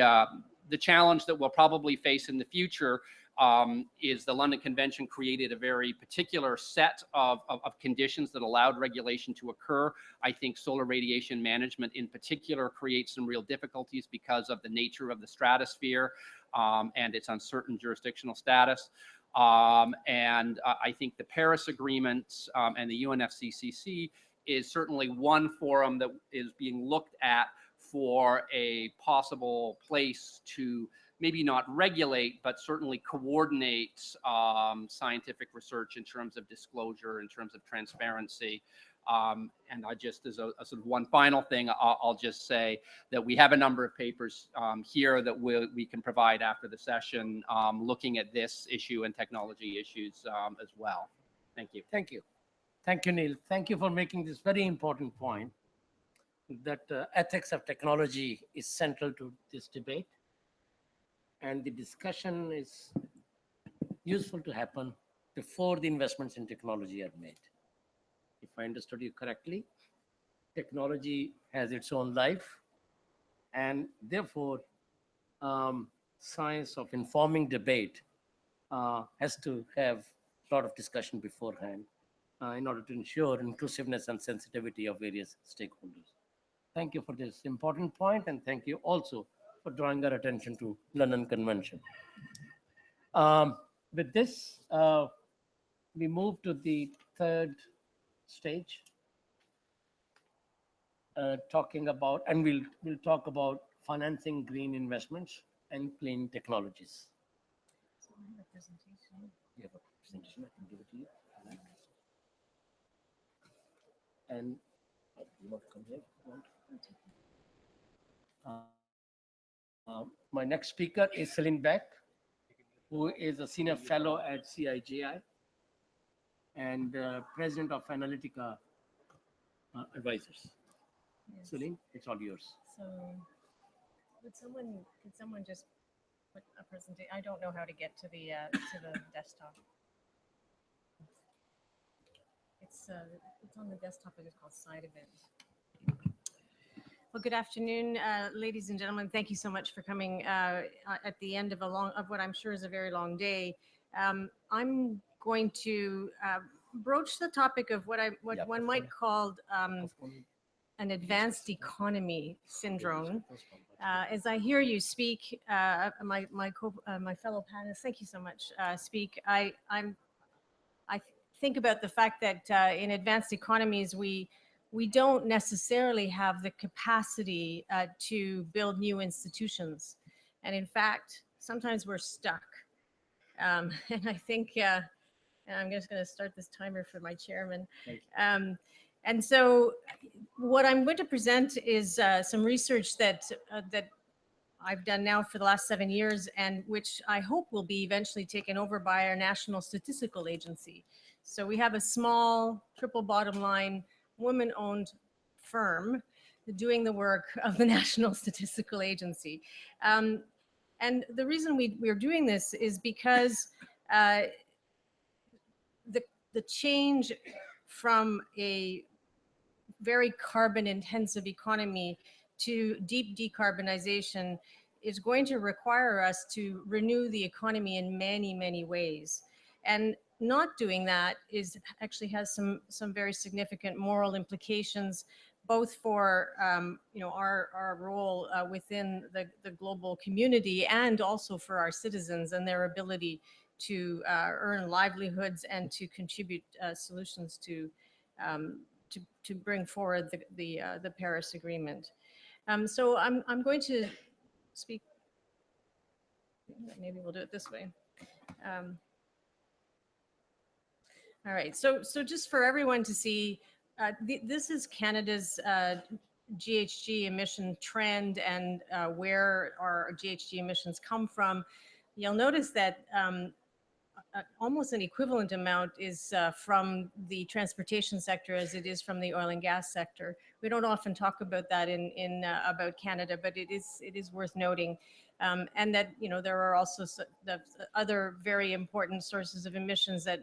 challenge that we'll probably face in the future is the London Convention created a very particular set of conditions that allowed regulation to occur. I think solar radiation management in particular creates some real difficulties because of the nature of the stratosphere and its uncertain jurisdictional status. And I think the Paris Agreement and the UNFCCC is certainly one forum that is being looked at for a possible place to maybe not regulate, but certainly coordinate scientific research in terms of disclosure, in terms of transparency. And I just, as a sort of one final thing, I'll just say that we have a number of papers here that we can provide after the session looking at this issue and technology issues as well. Thank you. Thank you. Thank you, Neil. Thank you for making this very important point that ethics of technology is central to this debate. And the discussion is useful to happen before the investments in technology are made. If I understood you correctly, technology has its own life, and therefore, science of informing debate has to have a lot of discussion beforehand in order to ensure inclusiveness and sensitivity of various stakeholders. Thank you for this important point, and thank you also for drawing our attention to London Convention. With this, we move to the third stage, talking about, and we'll talk about financing green investments and clean technologies. So I have a presentation. You have a presentation, I can give it to you. And you want to come here? My next speaker is Celine Beck, who is a senior fellow at CIGI and president of Analytica Advisors. Yes. Celine, it's all yours. So could someone just put a presentation? I don't know how to get to the desktop. It's on the desktop. It's called Side Events. Well, good afternoon, ladies and gentlemen. Thank you so much for coming at the end of what I'm sure is a very long day. I'm going to broach the topic of what one might call an advanced economy syndrome. As I hear you speak, my fellow panelists, thank you so much. Speak. I think about the fact that in advanced economies we don't necessarily have the capacity to build new institutions, and in fact, sometimes we're stuck. And I think, and I'm just going to start this timer for my chairman. And so what I'm going to present is some research that I've done now for the last 7 years, and which I hope will be eventually taken over by our National Statistical Agency. So we have a small triple bottom line woman-owned firm doing the work of the National Statistical Agency. And the reason we're doing this is because the change from a very carbon intensive economy to deep decarbonization is going to require us to renew the economy in many, many ways. And not doing that is actually has some very significant moral implications, both for our role within the global community, and also for our citizens and their ability to earn livelihoods and to contribute solutions to bring forward the Paris Agreement. So I'm going to speak. Maybe we'll do it this way. All right. So just for everyone to see, this is Canada's GHG emission trend and where our GHG emissions come from. You'll notice that almost an equivalent amount is from the transportation sector as it is from the oil and gas sector. We don't often talk about that in about Canada, but it is worth noting. And that there are also the other very important sources of emissions that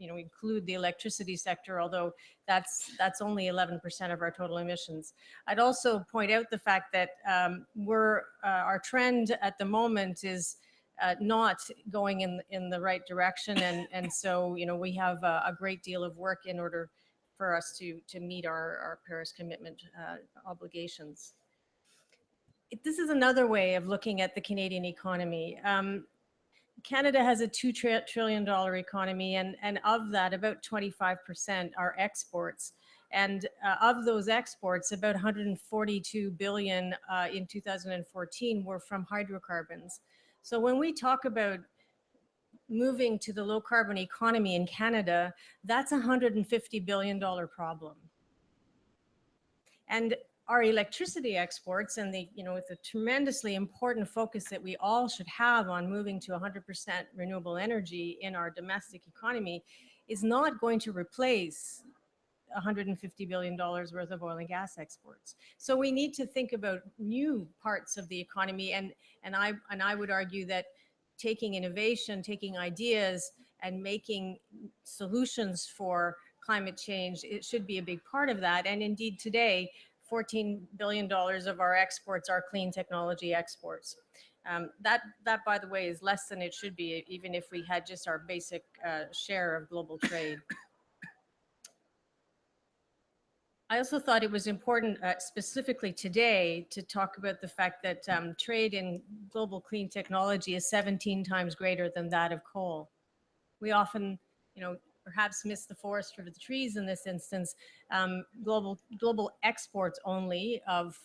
include the electricity sector, although that's only 11% of our total emissions. I'd also point out the fact that our trend at the moment is not going in the right direction, and so we have a great deal of work in order for us to meet our Paris commitment obligations. This is another way of looking at the Canadian economy. Canada has a $2 trillion economy, and of that, about 25% are exports. And of those exports, about 142 billion in 2014 were from hydrocarbons. So when we talk about moving to the low carbon economy in Canada, that's a $150 billion problem. And our electricity exports and with a tremendously important focus that we all should have on moving to 100% renewable energy in our domestic economy is not going to replace $150 billion worth of oil and gas exports. So we need to think about new parts of the economy, and I would argue that taking innovation, taking ideas, and making solutions for climate change, it should be a big part of that. And indeed today, $14 billion of our exports are clean technology exports. That, by the way, is less than it should be, even if we had just our basic share of global trade. I also thought it was important, specifically today, to talk about the fact that trade in global clean technology is 17 times greater than that of coal. We often, perhaps miss the forest for the trees in this instance. Global exports only of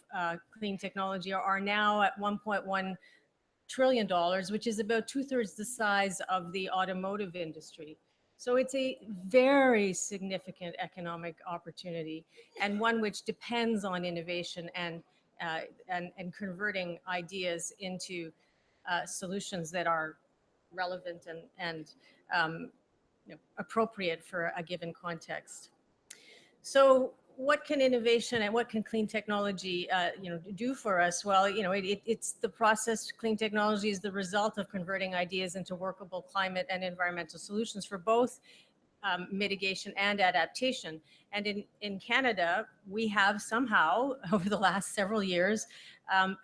clean technology are now at $1.1 trillion, which is about 2/3 the size of the automotive industry. So it's a very significant economic opportunity, and one which depends on innovation and converting ideas into solutions that are relevant and appropriate for a given context. So what can innovation and what can clean technology do for us? Well, it's the process. Clean technology is the result of converting ideas into workable climate and environmental solutions for both mitigation and adaptation. And in Canada, we have somehow, over the last several years,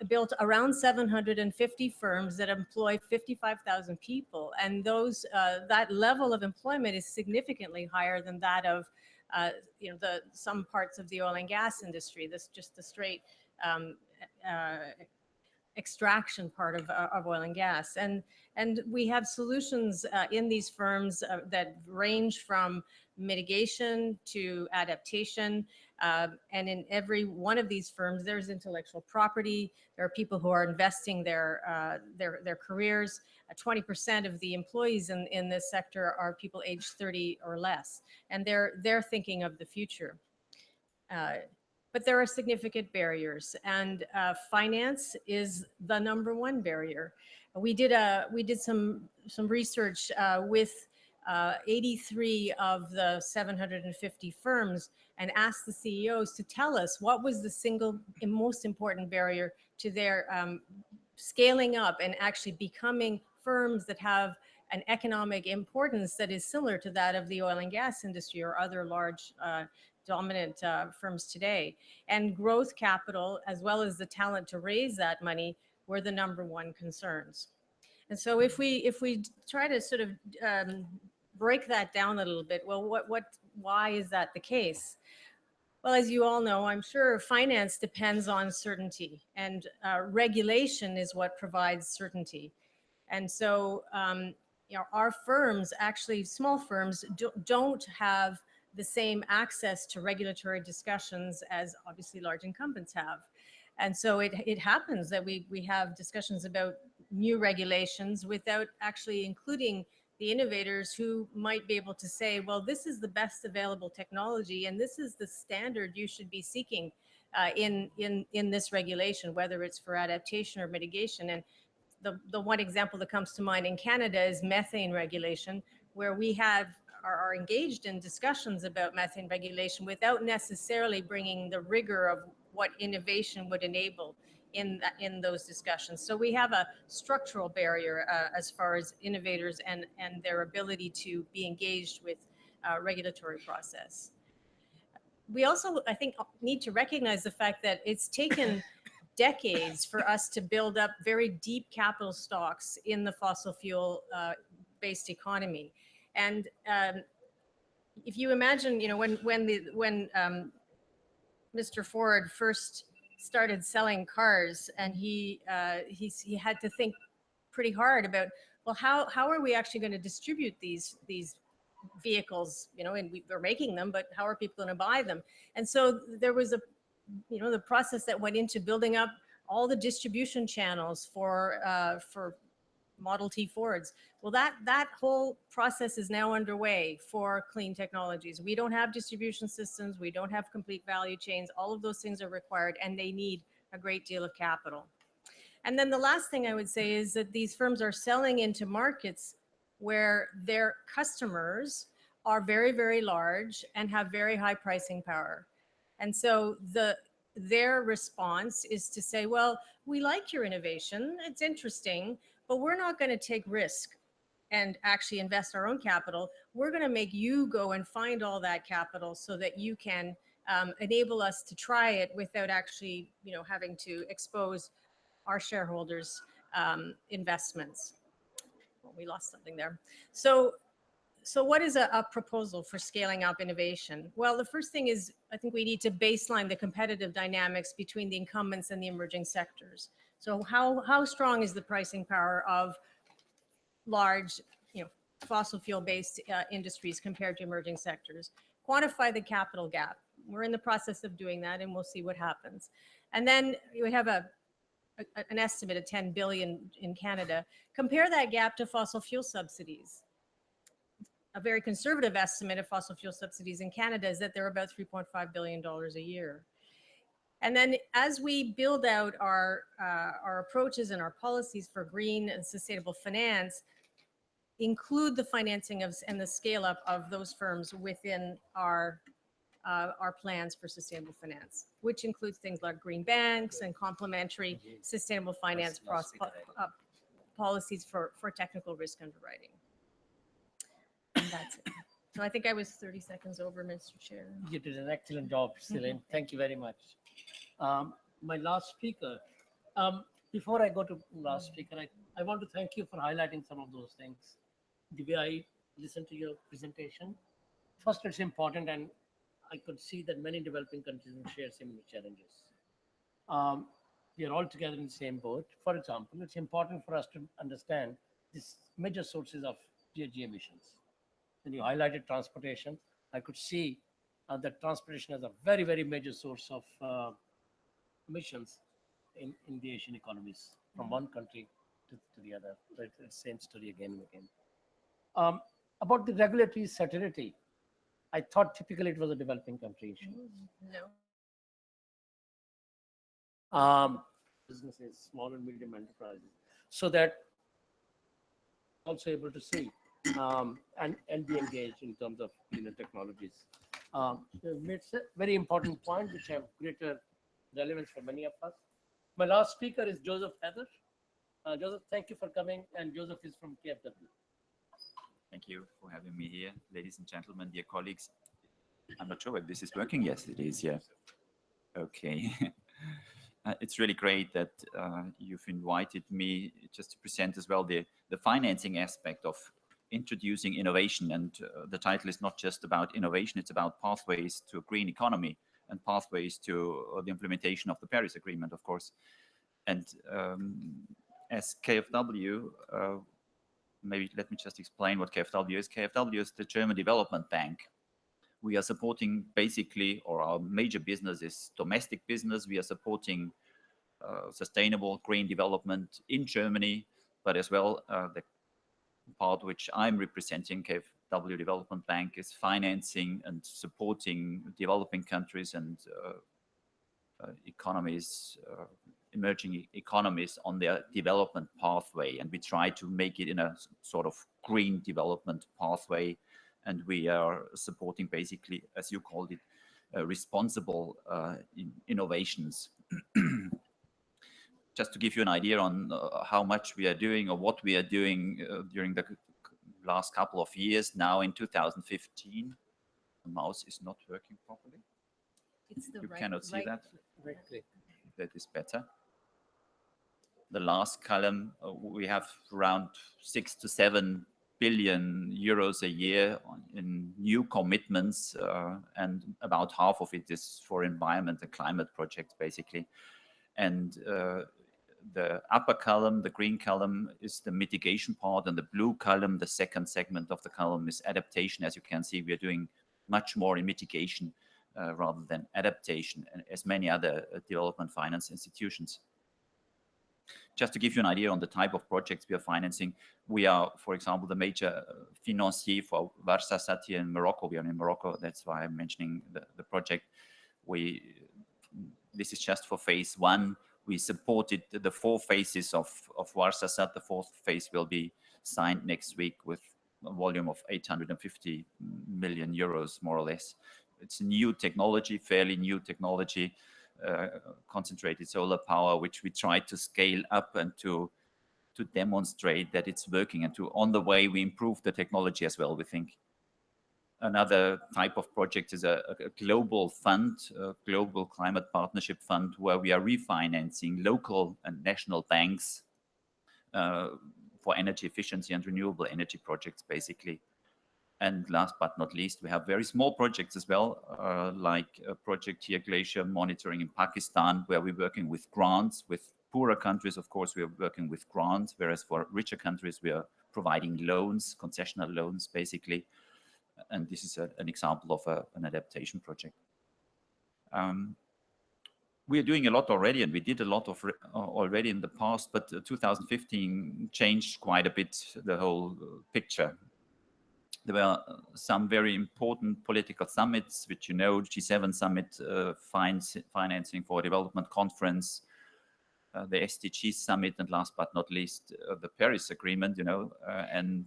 built around 750 firms that employ 55,000 people. And that level of employment is significantly higher than that of some parts of the oil and gas industry. That's just the straight extraction part of oil and gas. And we have solutions in these firms that range from mitigation to adaptation. And in every one of these firms, there's intellectual property. There are people who are investing their careers. 20% of the employees in this sector are people aged 30 or less, and they're thinking of the future. But there are significant barriers, and finance is the #1 barrier. We did some research with 83 of the 750 firms and asked the CEOs to tell us what was the single most important barrier to their scaling up and actually becoming firms that have an economic importance that is similar to that of the oil and gas industry or other large dominant firms today. And growth capital, as well as the talent to raise that money, were the number one concerns. And so if we try to sort of break that down a little bit, well, why is that the case? Well, as you all know, I'm sure finance depends on certainty, and regulation is what provides certainty. And so, our firms, actually small firms, don't have the same access to regulatory discussions as obviously large incumbents have. And so it happens that we have discussions about new regulations without actually including the innovators who might be able to say, well, this is the best available technology and this is the standard you should be seeking in this regulation, whether it's for adaptation or mitigation. And the one example that comes to mind in Canada is methane regulation, where we are engaged in discussions about methane regulation without necessarily bringing the rigor of what innovation would enable in those discussions. So we have a structural barrier as far as innovators and their ability to be engaged with regulatory process. We also, I think, need to recognize the fact that it's taken decades for us to build up very deep capital stocks in the fossil fuel based economy. And if you imagine, when Mr. Ford first started selling cars, and he had to think pretty hard about, well, how are we actually going to distribute these vehicles, and we're making them, but how are people going to buy them? And so there was the process that went into building up all the distribution channels for Model T Fords. Well, that whole process is now underway for clean technologies. We don't have distribution systems. We don't have complete value chains. All of those things are required, and they need a great deal of capital. And then the last thing I would say is that these firms are selling into markets where their customers are very, very large and have very high pricing power. And so their response is to say, well, we like your innovation, it's interesting, but we're not going to take risk and actually invest our own capital. We're going to make you go and find all that capital so that you can enable us to try it without actually, having to expose our shareholders' investments. Well, we lost something there. So what is a proposal for scaling up innovation? Well, the first thing is, I think we need to baseline the competitive dynamics between the incumbents and the emerging sectors. So how strong is the pricing power of large, fossil fuel-based industries compared to emerging sectors? Quantify the capital gap. We're in the process of doing that, and we'll see what happens. And then we have an estimate of 10 billion in Canada. Compare that gap to fossil fuel subsidies. A very conservative estimate of fossil fuel subsidies in Canada is that they're about $3.5 billion a year. And then as we build out our approaches and our policies for green and sustainable finance, include the financing and the scale up of those firms within our plans for sustainable finance, which includes things like green banks and complementary sustainable finance policies for technical risk underwriting. And that's it. So I think I was 30 seconds over, Mr. Chair. You did an excellent job, Celine. Thank you very much. My last speaker, before I go to last speaker, I want to thank you for highlighting some of those things. The way I listened to your presentation, first, it's important, and I could see that many developing countries will share similar challenges. We are all together in the same boat. For example, it's important for us to understand these major sources of GHG emissions. When you highlighted transportation, I could see that transportation is a very, very major source of emissions in the Asian economies from one country to the other. Right? It's the same story again and again. About the regulatory certainty, I thought typically it was a developing country issue. No. Businesses, small and medium enterprises, so that also able to see and be engaged in terms of technologies. It's a very important point which have greater relevance for many of us. My last speaker is Joseph Haider. Joseph, thank you for coming, and Joseph is from KFW. Thank you for having me here, ladies and gentlemen, dear colleagues. I'm not sure if this is working. Yes, it is. Yeah. Okay. It's really great that you've invited me just to present as well the financing aspect of introducing innovation. And the title is not just about innovation, it's about pathways to a green economy and pathways to the implementation of the Paris Agreement, of course. And as KfW, maybe let me just explain what KfW is. KfW is the German Development Bank. We are supporting basically, or our major business is domestic business. We are supporting sustainable green development in Germany, but as well the part which I'm representing, KfW Development Bank, is financing and supporting developing countries and economies, emerging economies on their development pathway. And we try to make it in a sort of green development pathway. And we are supporting basically, as you called it, responsible innovations. Just to give you an idea on how much we are doing or what we are doing during the last couple of years. Now in 2015, the mouse is not working properly. You cannot see that. That is better. The last column, we have around 6 to 7 billion euros a year in new commitments, and about half of it is for environment and climate projects, basically. And the upper column, the green column, is the mitigation part, and the blue column, the second segment of the column, is adaptation. As you can see, we are doing much more in mitigation rather than adaptation, as many other development finance institutions. Just to give you an idea on the type of projects we are financing, we are, for example, the major financier for Warsasat here in Morocco. We are in Morocco, that's why I'm mentioning the project. This is just for phase 1. We supported the 4 phases of Warsasat. The 4th phase will be signed next week with a volume of 850 million euros, more or less. It's a new technology, fairly new technology, concentrated solar power, which we try to scale up and to demonstrate that it's working, and on the way we improve the technology as well, we think. Another type of project is a global fund, a global climate partnership fund, where we are refinancing local and national banks for energy efficiency and renewable energy projects, basically. And last but not least, we have very small projects as well, like a project here, glacier monitoring in Pakistan, where we're working with grants. With poorer countries, of course, we are working with grants, whereas for richer countries, we are providing loans, concessional loans, basically. And this is an example of an adaptation project. We are doing a lot already, and we did a lot of already in the past, but 2015 changed quite a bit the whole picture. There were some very important political summits, which you know, G7 summit, financing for development conference, the SDG summit, and last but not least, the Paris Agreement, you know, and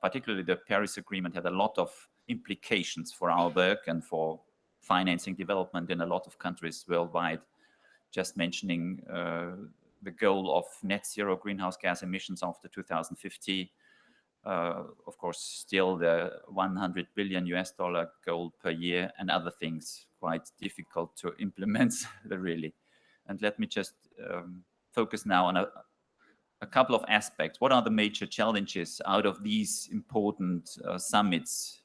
particularly the Paris Agreement had a lot of implications for our work and for financing development in a lot of countries worldwide. Just mentioning the goal of net zero greenhouse gas emissions after 2050. Of course, still the $100 billion goal per year, and other things quite difficult to implement, really. And let me just focus now on a couple of aspects. What are the major challenges out of these important summits?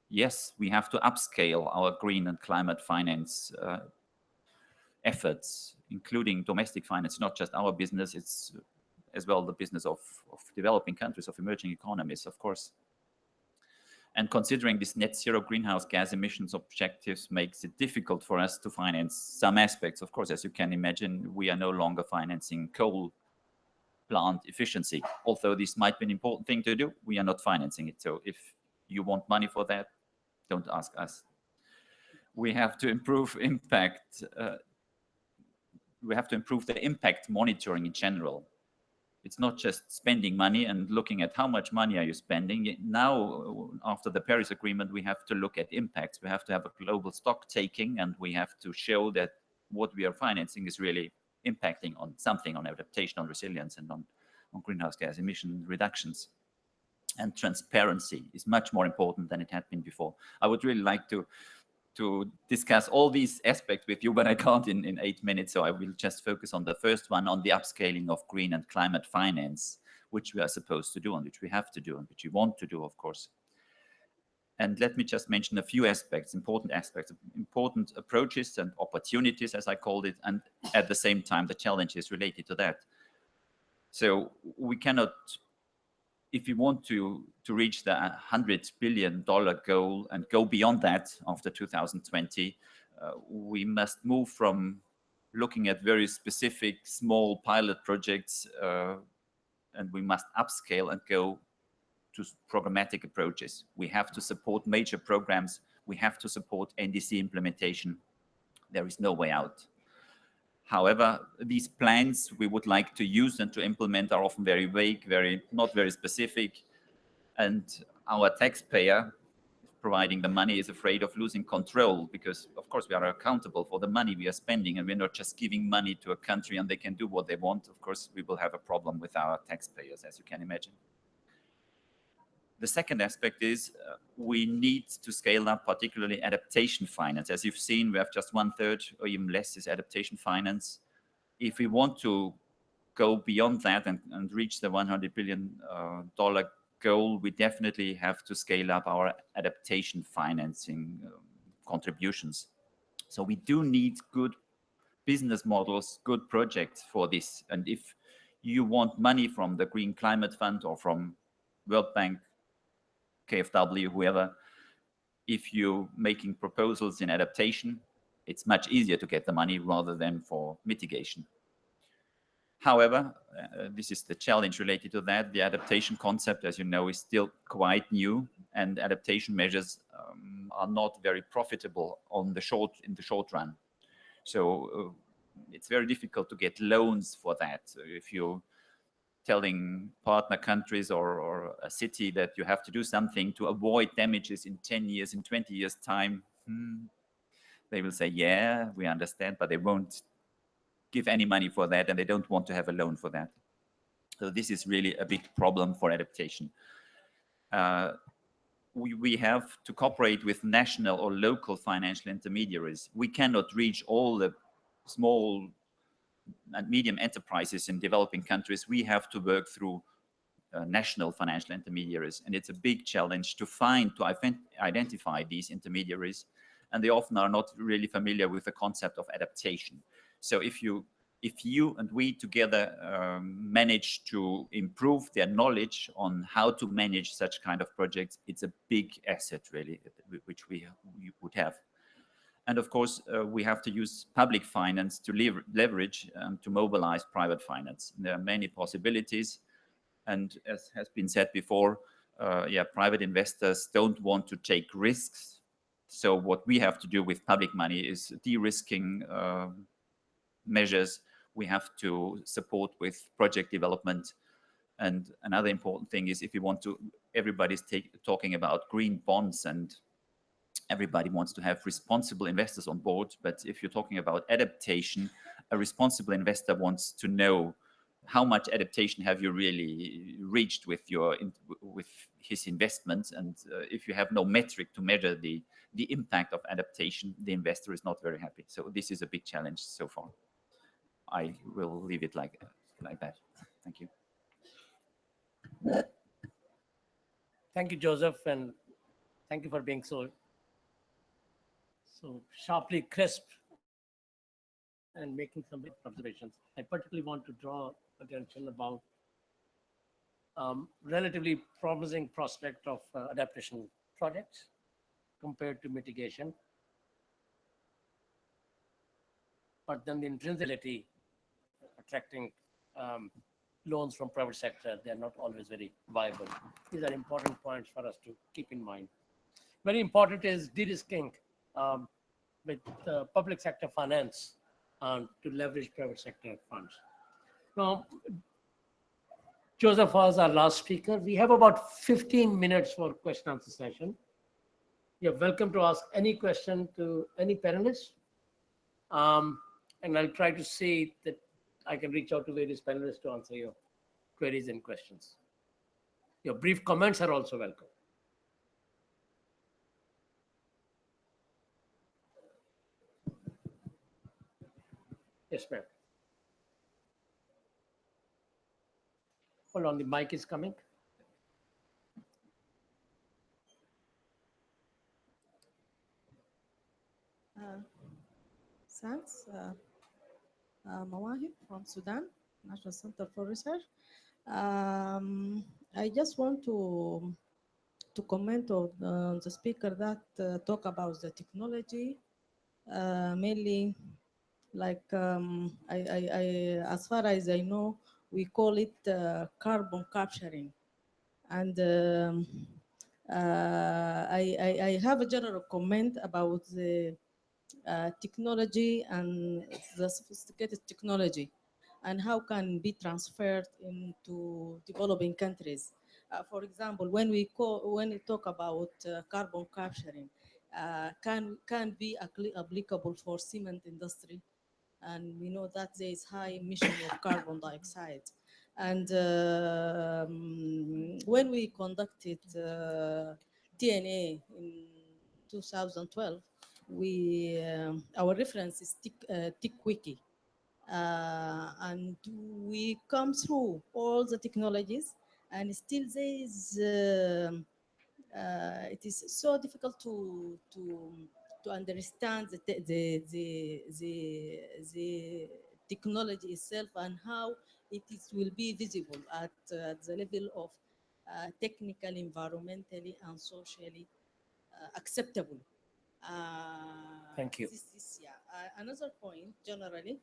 Yes, we have to upscale our green and climate finance efforts, including domestic finance, not just our business, it's as well the business of developing countries, of emerging economies, of course. And considering this net zero greenhouse gas emissions objectives makes it difficult for us to finance some aspects. Of course, as you can imagine, we are no longer financing coal plant efficiency. Although this might be an important thing to do, we are not financing it. So if you want money for that, don't ask us. We have to improve impact. We have to improve the impact monitoring in general. It's not just spending money and looking at how much money are you spending. Now, after the Paris Agreement, we have to look at impacts. We have to have a global stock taking, and we have to show that what we are financing is really impacting on something, on adaptation, on resilience, and on greenhouse gas emission reductions. and transparency is much more important than it had been before. I would really like to discuss all these aspects with you, but I can't in 8 minutes, so I will just focus on the first one, on the upscaling of green and climate finance, which we are supposed to do and which we have to do and which we want to do, of course. And let me just mention a few aspects, important approaches and opportunities, as I called it, and at the same time, the challenges related to that. So we cannot, if we want to reach the $100 billion goal and go beyond that after 2020, we must move from looking at very specific small pilot projects, and we must upscale and go to programmatic approaches. We have to support major programs. We have to support NDC implementation. There is no way out. However, these plans we would like to use and to implement are often very vague, not very specific. And our taxpayer providing the money is afraid of losing control, because of course we are accountable for the money we are spending, and we're not just giving money to a country and they can do what they want. Of course, we will have a problem with our taxpayers, as you can imagine. The second aspect is we need to scale up particularly adaptation finance. As you've seen, we have just 1/3 or even less is adaptation finance. If we want to go beyond that and reach the $100 billion goal, we definitely have to scale up our adaptation financing contributions. So we do need good business models, good projects for this. And if you want money from the Green Climate Fund or from World Bank, KfW, whoever, if you're making proposals in adaptation, it's much easier to get the money rather than for mitigation. However, this is the challenge related to that. The adaptation concept, as you know, is still quite new, and adaptation measures are not very profitable in the short run. So it's very difficult to get loans for that. So if you're telling partner countries or a city that you have to do something to avoid damages in 10 years, in 20 years' time, they will say, yeah, we understand, but they won't give any money for that, and they don't want to have a loan for that. So this is really a big problem for adaptation. We have to cooperate with national or local financial intermediaries. We cannot reach all the small and medium enterprises in developing countries. We have to work through national financial intermediaries, and it's a big challenge to identify these intermediaries, and they often are not really familiar with the concept of adaptation. So if you and we together manage to improve their knowledge on how to manage such kind of projects, it's a big asset really, which we would have. And of course, we have to use public finance to leverage to mobilize private finance. There are many possibilities. And as has been said before, private investors don't want to take risks. So what we have to do with public money is de-risking measures. We have to support with project development. And another important thing is, if you want to, everybody's talking about green bonds, and everybody wants to have responsible investors on board. But if you're talking about adaptation, a responsible investor wants to know how much adaptation have you really reached with his investments. And if you have no metric to measure the impact of adaptation, the investor is not very happy. So this is a big challenge so far. I will leave it like that. Thank you. Thank you, Joseph, and thank you for being so sharply crisp and making some observations. I particularly want to draw attention about relatively promising prospect of adaptation projects compared to mitigation. But then the intrinsicity attracting loans from private sector, they're not always very viable. These are important points for us to keep in mind. Very important is de-risking with public sector finance to leverage private sector funds. Now, Joseph was our last speaker. We have about 15 minutes for question answer session. You're welcome to ask any question to any panelist. And I'll try to see that I can reach out to various panelists to answer your queries and questions. Your brief comments are also welcome. Yes, ma'am. Hold on, the mic is coming. Thanks. Mawahib from Sudan, National Center for Research. I just want to comment on the speaker that talk about the technology, mainly like as far as I know, we call it carbon capturing. And I have a general comment about the technology and the sophisticated technology and how can be transferred into developing countries. For example, when we talk about carbon capturing, can be applicable for cement industry, and we know that there is high emission of carbon dioxide. And when we conducted TNA in 2012, our reference is TIC-Wiki. And we come through all the technologies, and still there is it is so difficult to understand the technology itself and how will be visible at the level of technical, environmentally, and socially acceptable. Thank you. Another point, generally,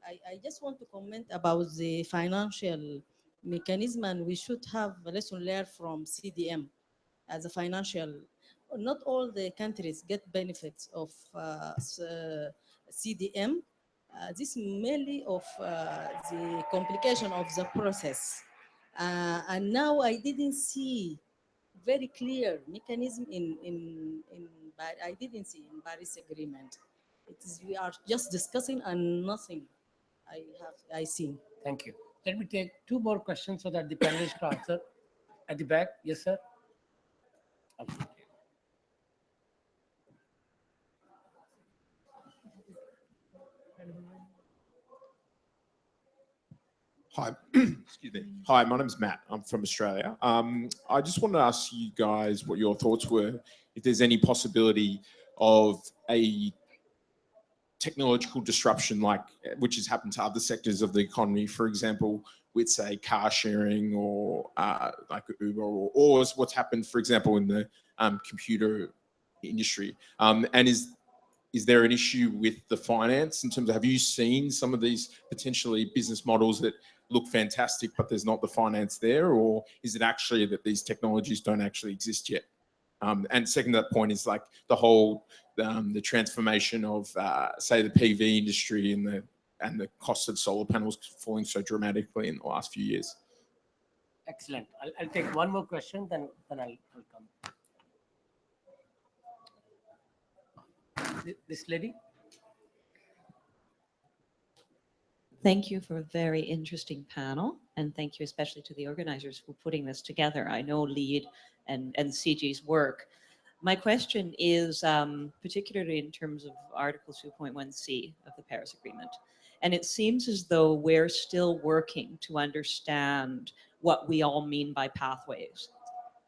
I just want to comment about the financial mechanism, and we should have a lesson learned from CDM as a financial. Not all the countries get benefits of CDM. This mainly of the complication of the process. And now I didn't see very clear mechanism I didn't see in Paris Agreement. We are just discussing and nothing I see. Thank you. Let me take two more questions so that the panelists can answer. At the back, yes, sir. Hi, excuse me. Hi, my name's Matt. I'm from Australia. I just wanted to ask you guys what your thoughts were, if there's any possibility of a technological disruption which has happened to other sectors of the economy, for example, with say car sharing or like Uber or what's happened, for example, in the computer industry. And is there an issue with the finance in terms of, have you seen some of these potentially business models that look fantastic, but there's not the finance there? Or is it actually that these technologies don't actually exist yet? And second to that point is like the whole, the transformation of, say, the PV industry and the cost of solar panels falling so dramatically in the last few years. Excellent. I'll take one more question, then I'll come. This lady. Thank you for a very interesting panel, and thank you especially to the organizers for putting this together. I know LEAD and CIGI's work. My question is particularly in terms of Article 2.1c of the Paris Agreement. And it seems as though we're still working to understand what we all mean by pathways.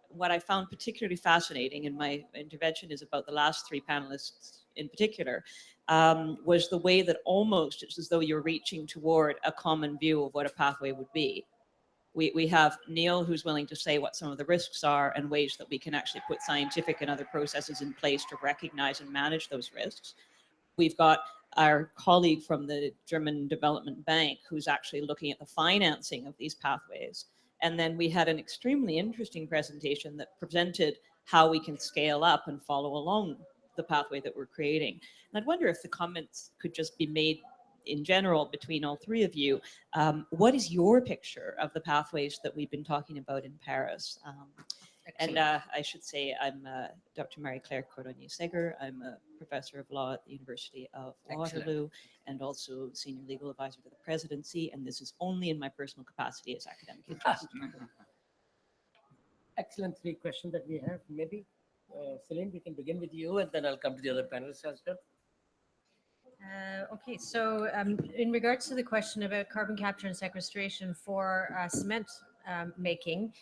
What I found particularly fascinating in my intervention is about the last three panelists in particular, was the way that almost it's as though you're reaching toward a common view of what a pathway would be. We have Neil, who's willing to say what some of the risks are and ways that we can actually put scientific and other processes in place to recognize and manage those risks. We've got our colleague from the German Development Bank, who's actually looking at the financing of these pathways. And then we had an extremely interesting presentation that presented how we can scale up and follow along the pathway that we're creating. And I'd wonder if the comments could just be made in general between all three of you. What is your picture of the pathways that we've been talking about in Paris? And I should say I'm Dr. Marie-Claire Cordonnier-Seger. I'm a professor of law at the University of Waterloo and also senior legal advisor to the presidency. And this is only in my personal capacity as academic interest. excellent three questions that we have. Maybe, Celine, we can begin with you, and then I'll come to the other panelists as well. Okay, so in regards to the question about carbon capture and sequestration for cement making,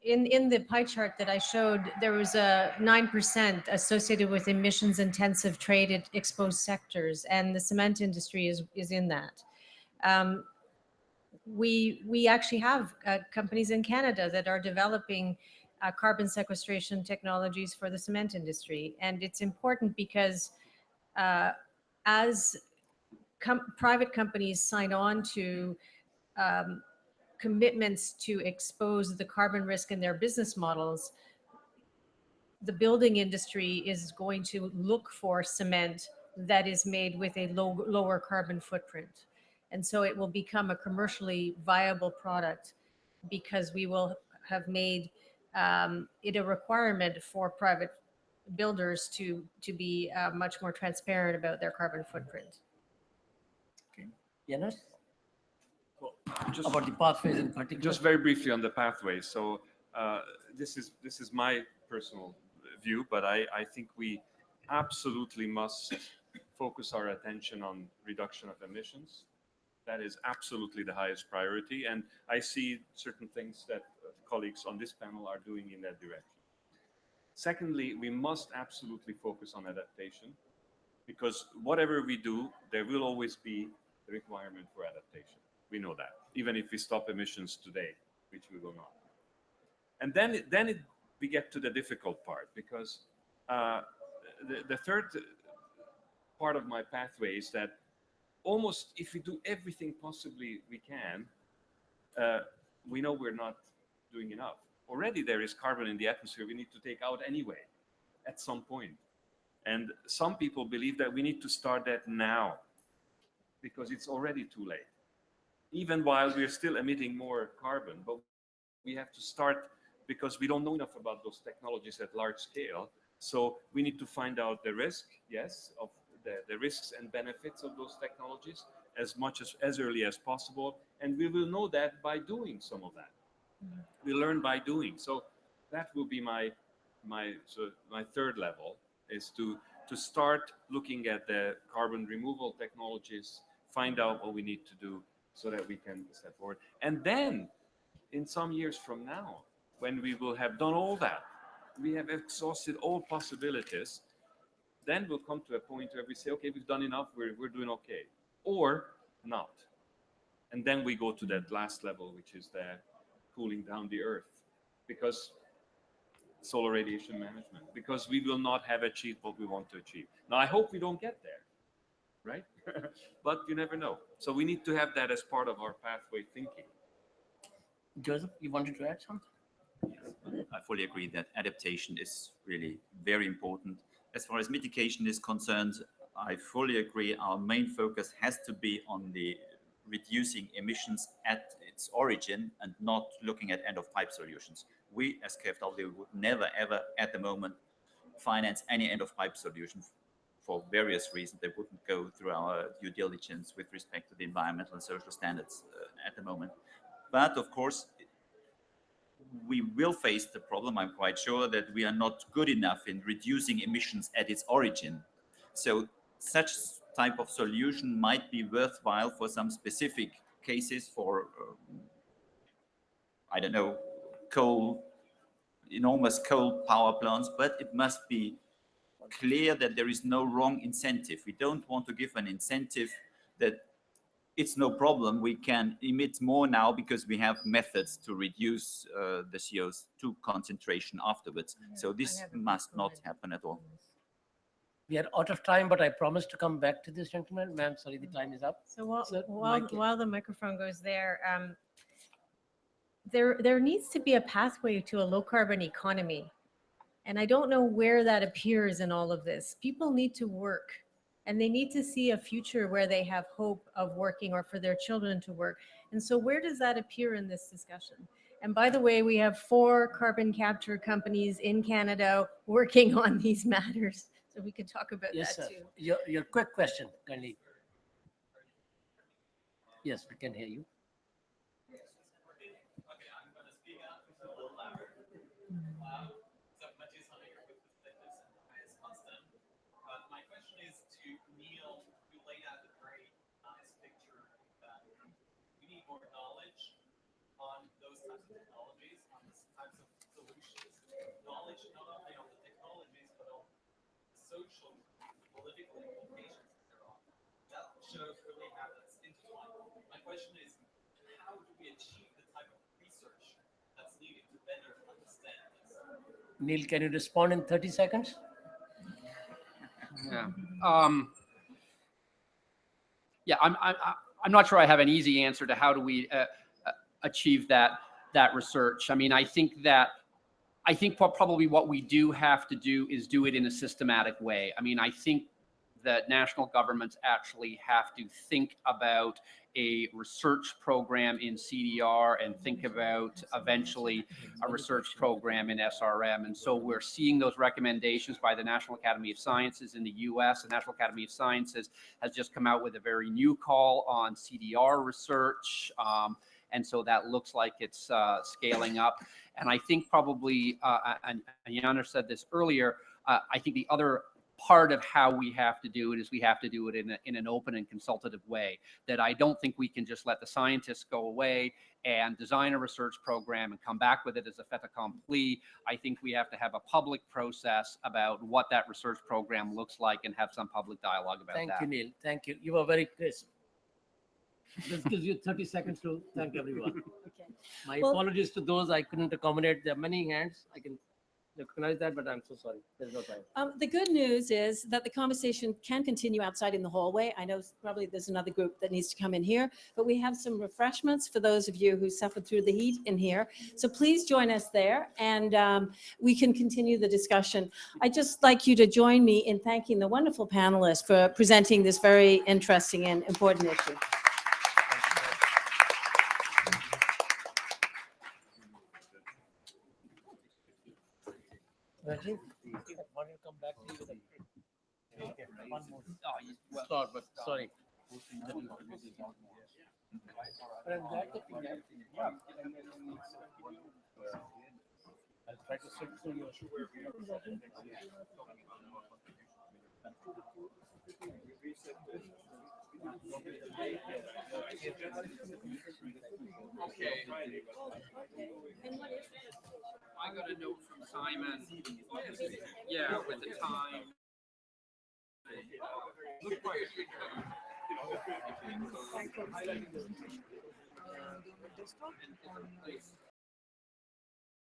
in the pie chart that I showed, there was a 9% associated with emissions intensive trade exposed sectors, and the cement industry is in that. We actually have companies in Canada that are developing carbon sequestration technologies for the cement industry, and it's important because as private companies sign on to commitments to expose the carbon risk in their business models, the building industry is going to look for cement that is made with a lower carbon footprint. And so it will become a commercially viable product because we will have made it a requirement for private builders to be much more transparent about their carbon footprint. Okay. Janos? Just, about the pathways in particular. Just very briefly on the pathways. So this is my personal view, but I think we absolutely must focus our attention on reduction of emissions. That is absolutely the highest priority, and I see certain things that colleagues on this panel are doing in that direction. Secondly, we must absolutely focus on adaptation, because whatever we do, there will always be the requirement for adaptation. We know that, even if we stop emissions today, which we will not. And then we get to the difficult part, because the third part of my pathway is that almost if we do everything possibly we can, we know we're not doing enough. Already there is carbon in the atmosphere we need to take out anyway, at some point. And some people believe that we need to start that now, because it's already too late. Even while we're still emitting more carbon, but we have to start because we don't know enough about those technologies at large scale. So we need to find out the risk, yes, of the risks and benefits of those technologies as early as possible. And we will know that by doing some of that. We learn by doing. So that will be my third level, is to start looking at the carbon removal technologies, find out what we need to do so that we can step forward. And then in some years from now, when we will have done all that, we have exhausted all possibilities, then we'll come to a point where we say, okay, we've done enough, we're doing okay, or not. And then we go to that last level, which is the cooling down the earth, because solar radiation management, because we will not have achieved what we want to achieve. Now, I hope we don't get there, right? But you never know. So we need to have that as part of our pathway thinking. Joseph, you wanted to add something? Yes, I fully agree that adaptation is really very important. As far as mitigation is concerned, I fully agree. Our main focus has to be on the reducing emissions at its origin and not looking at end-of-pipe solutions. We, as KfW, would never, ever, at the moment, finance any end-of-pipe solution for various reasons. They wouldn't go through our due diligence with respect to the environmental and social standards at the moment. But, of course, we will face the problem, I'm quite sure, that we are not good enough in reducing emissions at its origin. So such type of solution might be worthwhile for some specific cases, for, I don't know, enormous coal power plants, but it must be clear that there is no wrong incentive. We don't want to give an incentive that it's no problem, we can emit more now because we have methods to reduce the CO2 concentration afterwards. So this must not happen at all. We are out of time, but I promised to come back to this gentleman. Ma'am, sorry, the time is up. So while the microphone goes there, there needs to be a pathway to a low carbon economy. And I don't know where that appears in all of this. People need to work, and they need to see a future where they have hope of working, or for their children to work. And so where does that appear in this discussion? And by the way, we have 4 carbon capture companies in Canada working on these matters. So we could talk about Yes, that sir. too. Your quick question, kindly. Yes, we can hear you. is to Neil, who laid out a very nice picture that we need more knowledge on those types of technologies, on these types of solutions. Knowledge not only on the technologies, but on the social, political implications thereof. That shows really how that's intertwined. My question is, how do we achieve the type of research that's needed to better understand this? Neil, can you respond in 30 seconds? Yeah. Yeah, I'm not sure I have an easy answer to how do we achieve that research. I mean, I think probably what we do have to do is do it in a systematic way. I mean, I think that national governments actually have to think about a research program in CDR and think about eventually a research program in SRM. And so we're seeing those recommendations by the National Academy of Sciences in the US. The National Academy of Sciences has just come out with a very new call on CDR research. And so that looks like it's scaling up. And I think probably, and Janusz said this earlier, I think the other part of how we have to do it is we have to do it in an open and consultative way, that I don't think we can just let the scientists go away and design a research program and come back with it as a fait accompli. I think we have to have a public process about what that research program looks like and have some public dialogue about that. Thank you, Neil. Thank you. You were very crisp. This gives you 30 seconds to thank everyone. Okay. My Well- apologies to those I couldn't accommodate. There are many hands. I can recognize that, but I'm so sorry. There's no time. The good news is that the conversation can continue outside in the hallway. I know probably there's another group that needs to come in here, but we have some refreshments for those of you who suffered through the heat in here. So please join us there, and we can continue the discussion. I'd just like you to join me in thanking the wonderful panelists for presenting this very interesting and important issue. Rajiv, why don't you come back to you with one more? Start, but sorry. I'll try to sit through your I got a note from Simon. Yeah, with the time.